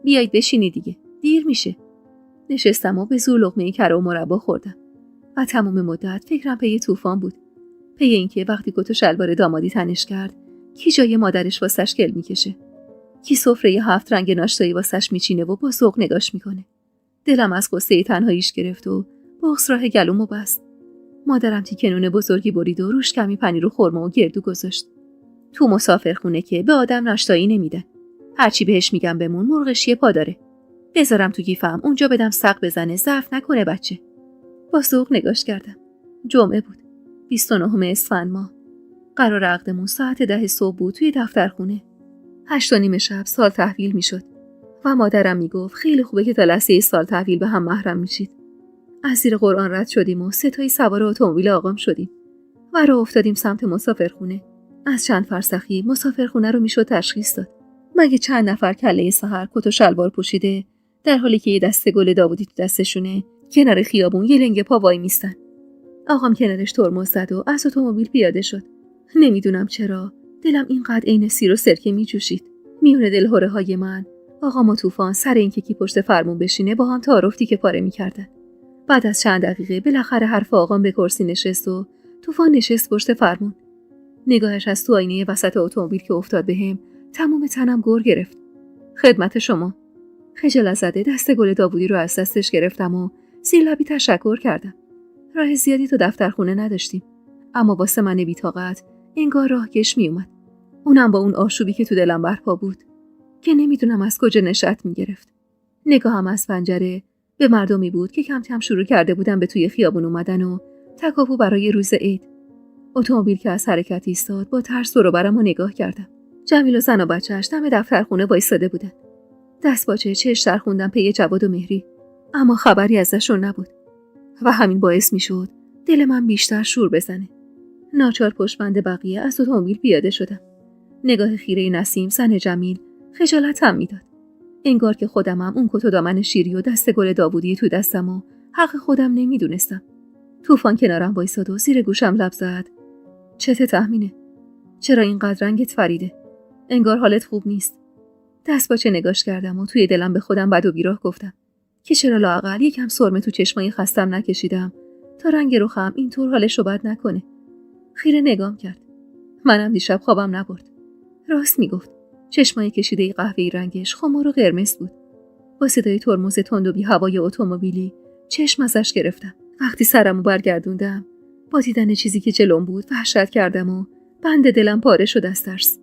Speaker 1: بیایید بشینی دیگه. دیر میشه. نشستم و به زور لقمه‌ای کره و مربا خوردم. و تمام مدت فکرم پی طوفان بود. پی اینکه وقتی کت و شلوار دامادی تنش کرد، کی جای مادرش واسش گل میکشه. کی سفره 7 رنگ ناشتایی واسش میچینه و با ذوق نگاش میکنه. دلم از قصه تنهاییش گرفت و بغض راه گلومو بست. مادرم تیکه نون بزرگی برید و روش کمی پنیر و خرما و گردو گذاشت. تو مسافرخونه که به آدم ناشتایی نمیدن. هرچی بهش میگم بمون مرغشی پا داره. بذارم تو گیفم اونجا بدم سق بزنه ضعف نکنه بچه. با ذوق نگاش کردم. جمعه بود. 29 اسفند ماه. قرار عقدمون ساعت 10 صبح بود توی دفترخونه. 8:30 شب سال تحویل میشد و مادرم میگفت خیلی خوبه که تا لحظه سال تحویل به هم محرم میشید. از زیر قرآن رد شدیم و 3 تایی سوار اتومبیل آقام شدیم و راه افتادیم سمت مسافرخونه. از چند فرسخی مسافرخونه رو میشد تشخیص داد. مگه چند نفر کله سحر کت و شلوار پوشیده در حالی که یه دسته گل داوودی تو دستشونه کنار خیابون یه لنگ پا وای میستن. آقام کنارش ترمز زد و از اتومبیل پیاده شد. نمیدونم چرا دلم اینقدر عین سیر و سرکه میجوشید. میونه دلهره های من آقام و طوفان سر اینکه کی پشت فرمون بشینه با هم تعارفی که پاره میکردن. بعد از چند دقیقه بالاخره حرف آقام به کرسی نشست و طوفان نشست پشت فرمون. نگاهش از تو آینه وسط اتومبیل که افتاد بهم تمام تنم گر گرفت. خدمت شما. خجالت زده دست گل داوودی رو از دستش گرفتم و زیر لبی تشکر کردم. راه زیادی تو دفترخونه نداشتیم، اما واسه من بی‌طاقت انگار راه کش می اومد. اونم با اون آشوبی که تو دلم برپا بود که نمیدونم از کجا نشأت میگرفت. نگاهم از پنجره به مردمی بود که کم کم شروع کرده بودن به توی خیابون اومدن و تکاپو برای روز عید. اتومبیل که از حرکت ایستاد با ترس دور و برم نگاه کردم. جمیل و زن و بچه‌اش دم دفترخونه وایساده بودن. دست باچه چشم خوندم پی جواد و مهری، اما خبری ازشون نبود و همین باعث میشد دل من بیشتر شور بزنه. ناچار پشت بند بقیه از اتومبیل پیاده شدم. نگاه خیره نسیم زن جمیل خجالتم میداد. انگار که خودمم اون کت و دامن شیری و دست گل داوودی تو دستم و حق خودم نمیدونستم. طوفان کنارم وایساد و زیر گوشم لب زد. چته تحمینه؟ چرا اینقدر رنگت فریده؟ انگار حالت خوب نیست. دست باچه نگاش کردم و توی دلم به خودم بد و بیراه گفتم که چرا لااقل یکم سرمه تو چشمای خستم نکشیدم تا رنگ رخم اینطور حالش رو بد نکنه. خیره نگام کرد. منم دیشب خوابم نبرد. راست میگفت. چشمای کشیده قهوه‌ای رنگش خمار و قرمز بود. با صدای ترمز تند و بی هوای اتومبیلی چشم ازش گرفتم. وقتی سرمو برگردوندم با دیدن چیزی که جلوم بود وحشت کردم و بند دلم پاره شد از ترس.